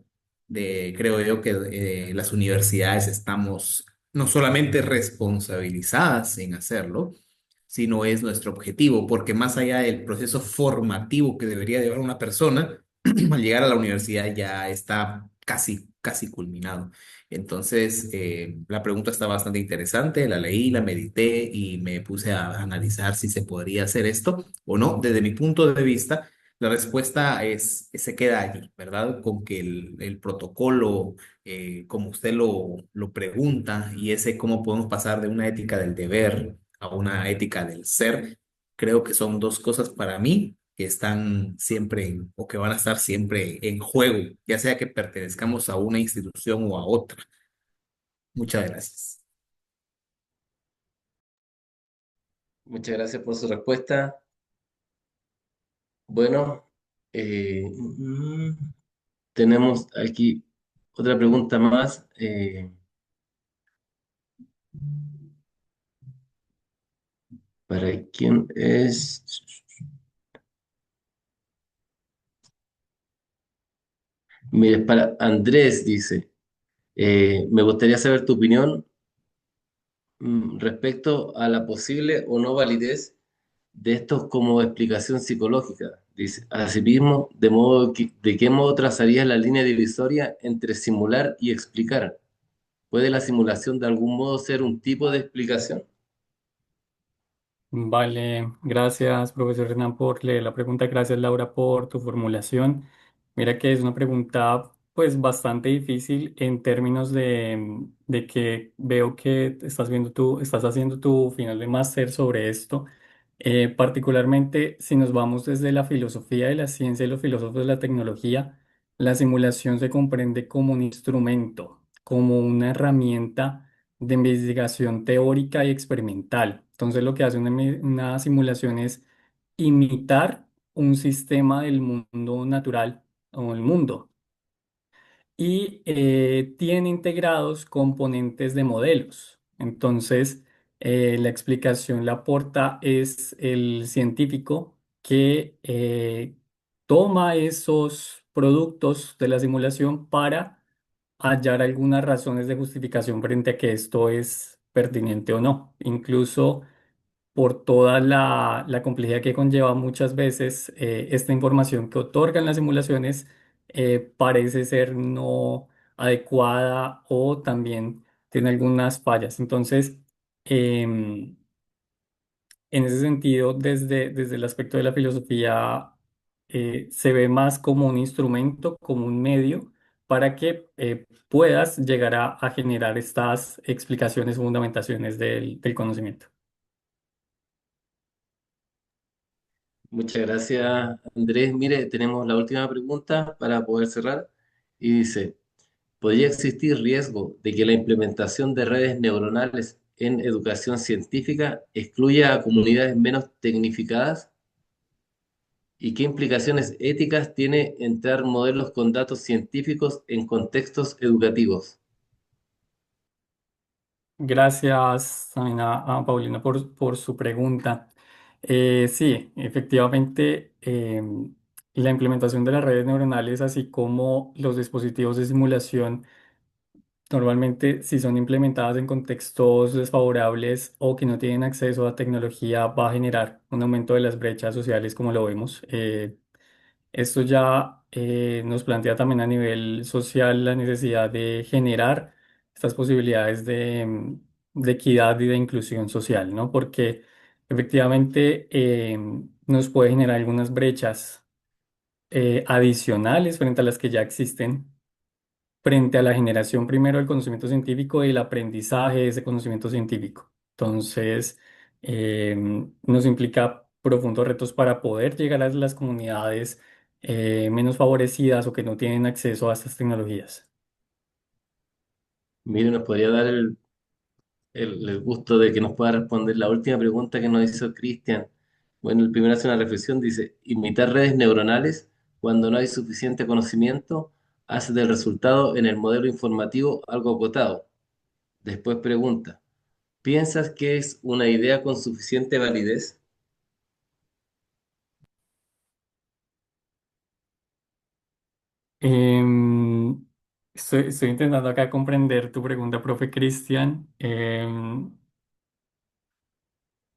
creo yo que las universidades estamos no solamente responsabilizadas en hacerlo, sino es nuestro objetivo, porque más allá del proceso formativo que debería llevar una persona, al llegar a la universidad ya está casi culminado. Entonces, la pregunta está bastante interesante, la leí, la medité y me puse a analizar si se podría hacer esto o no. Desde mi punto de vista, la respuesta se queda allí, ¿verdad? Con que el protocolo, como usted lo pregunta, y ese cómo podemos pasar de una ética del deber a una ética del ser, creo que son dos cosas para mí que están siempre o que van a estar siempre en juego, ya sea que pertenezcamos a una institución o a otra. Muchas gracias. Muchas gracias por su respuesta. Bueno, tenemos aquí otra pregunta más. ¿Para quién es? Mire, es para Andrés, dice. Me gustaría saber tu opinión respecto a la posible o no validez de estos como explicación psicológica. Dice, asimismo, ¿de qué modo trazarías la línea divisoria entre simular y explicar? ¿Puede la simulación de algún modo ser un tipo de explicación? Vale, gracias, profesor Hernán, por leer la pregunta. Gracias, Laura, por tu formulación. Mira que es una pregunta, pues, bastante difícil en términos de que veo que estás haciendo tu final de máster sobre esto. Particularmente, si nos vamos desde la filosofía de la ciencia y los filósofos de la tecnología, la simulación se comprende como un instrumento, como una herramienta de investigación teórica y experimental. Entonces, lo que hace una simulación es imitar un sistema del mundo natural o el mundo y tiene integrados componentes de modelos. Entonces, la explicación la aporta es el científico que toma esos productos de la simulación para hallar algunas razones de justificación frente a que esto es pertinente o no. Incluso por toda la complejidad que conlleva muchas veces esta información que otorgan las simulaciones parece ser no adecuada o también tiene algunas fallas. Entonces, em, en ese sentido, desde el aspecto de la filosofía, se ve más como un instrumento, como un medio para que puedas llegar a generar estas explicaciones, fundamentaciones del conocimiento. Muchas gracias, Andrés. Mire, tenemos la última pregunta para poder cerrar. Y dice, ¿podría existir riesgo de que la implementación de redes neuronales en educación científica excluya a comunidades menos tecnificadas? ¿Y qué implicaciones éticas tiene entrar modelos con datos científicos en contextos educativos? Gracias también a Paulina por su pregunta. Sí, efectivamente, la implementación de las redes neuronales, así como los dispositivos de simulación, normalmente si son implementadas en contextos desfavorables o que no tienen acceso a tecnología, va a generar un aumento de las brechas sociales, como lo vemos. Esto ya nos plantea también a nivel social la necesidad de generar estas posibilidades de equidad y de inclusión social, ¿no? Porque efectivamente nos puede generar algunas brechas adicionales frente a las que ya existen, frente a la generación primero del conocimiento científico y el aprendizaje de ese conocimiento científico. Entonces, nos implica profundos retos para poder llegar a las comunidades menos favorecidas o que no tienen acceso a estas tecnologías. Mire, nos podría dar el gusto de que nos pueda responder la última pregunta que nos hizo Cristian. Bueno, el primero hace una reflexión, dice, imitar redes neuronales cuando no hay suficiente conocimiento hace del resultado en el modelo informativo algo acotado. Después pregunta, ¿piensas que es una idea con suficiente validez? Em, estoy intentando acá comprender tu pregunta, profe Cristian.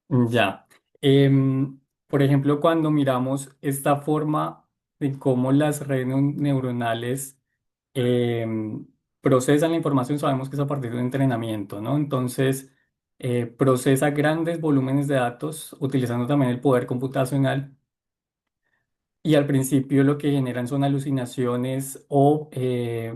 Ya. Em, por ejemplo, cuando miramos esta forma de cómo las redes neuronales em, procesan la información, sabemos que es a partir de un entrenamiento, ¿no? Entonces, procesa grandes volúmenes de datos utilizando también el poder computacional y al principio lo que generan son alucinaciones o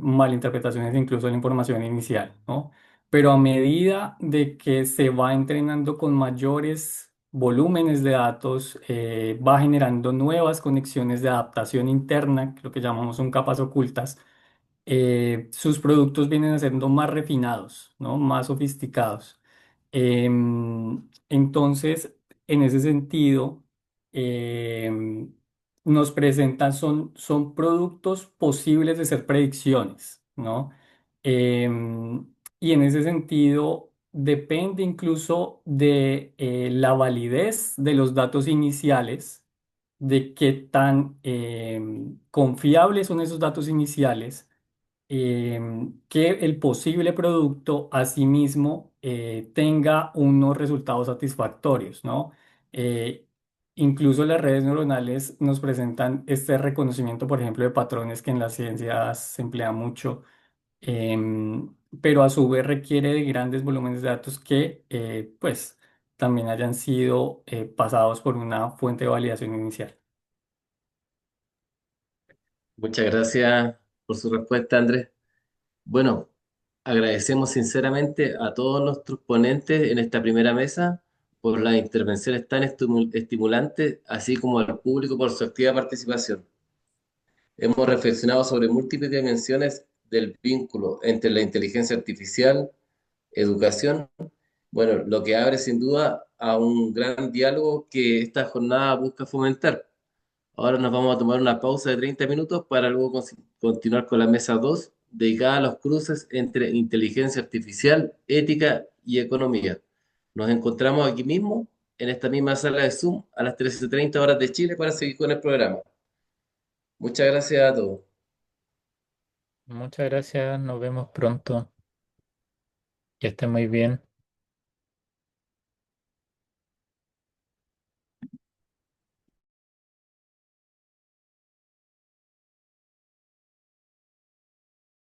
malinterpretaciones incluso de la información inicial, ¿no? Pero a medida de que se va entrenando con mayores volúmenes de datos, va generando nuevas conexiones de adaptación interna, lo que llamamos son capas ocultas, sus productos vienen siendo más refinados, ¿no? Más sofisticados. Entonces, en ese sentido, em, nos presentan, son productos posibles de ser predicciones, ¿no? Y en ese sentido, depende incluso de la validez de los datos iniciales, de qué tan confiables son esos datos iniciales, que el posible producto asimismo tenga unos resultados satisfactorios, ¿no? Eh, Incluso las redes neuronales nos presentan este reconocimiento, por ejemplo, de patrones que en las ciencias se emplea mucho, pero a su vez requiere de grandes volúmenes de datos que, pues, también hayan sido pasados por una fuente de validación inicial. Muchas gracias por su respuesta, Andrés. Bueno, agradecemos sinceramente a todos nuestros ponentes en esta primera mesa por las intervenciones tan estimulantes, así como al público por su activa participación. Hemos reflexionado sobre múltiples dimensiones del vínculo entre la inteligencia artificial, educación, bueno, lo que abre sin duda a un gran diálogo que esta jornada busca fomentar. Ahora nos vamos a tomar una pausa de 30 minutos para luego continuar con la mesa 2 dedicada a los cruces entre inteligencia artificial, ética y economía. Nos encontramos aquí mismo, en esta misma sala de Zoom, a las 13:30 horas de Chile para seguir con el programa. Muchas gracias a todos. Muchas gracias, nos vemos pronto. Que esté muy bien.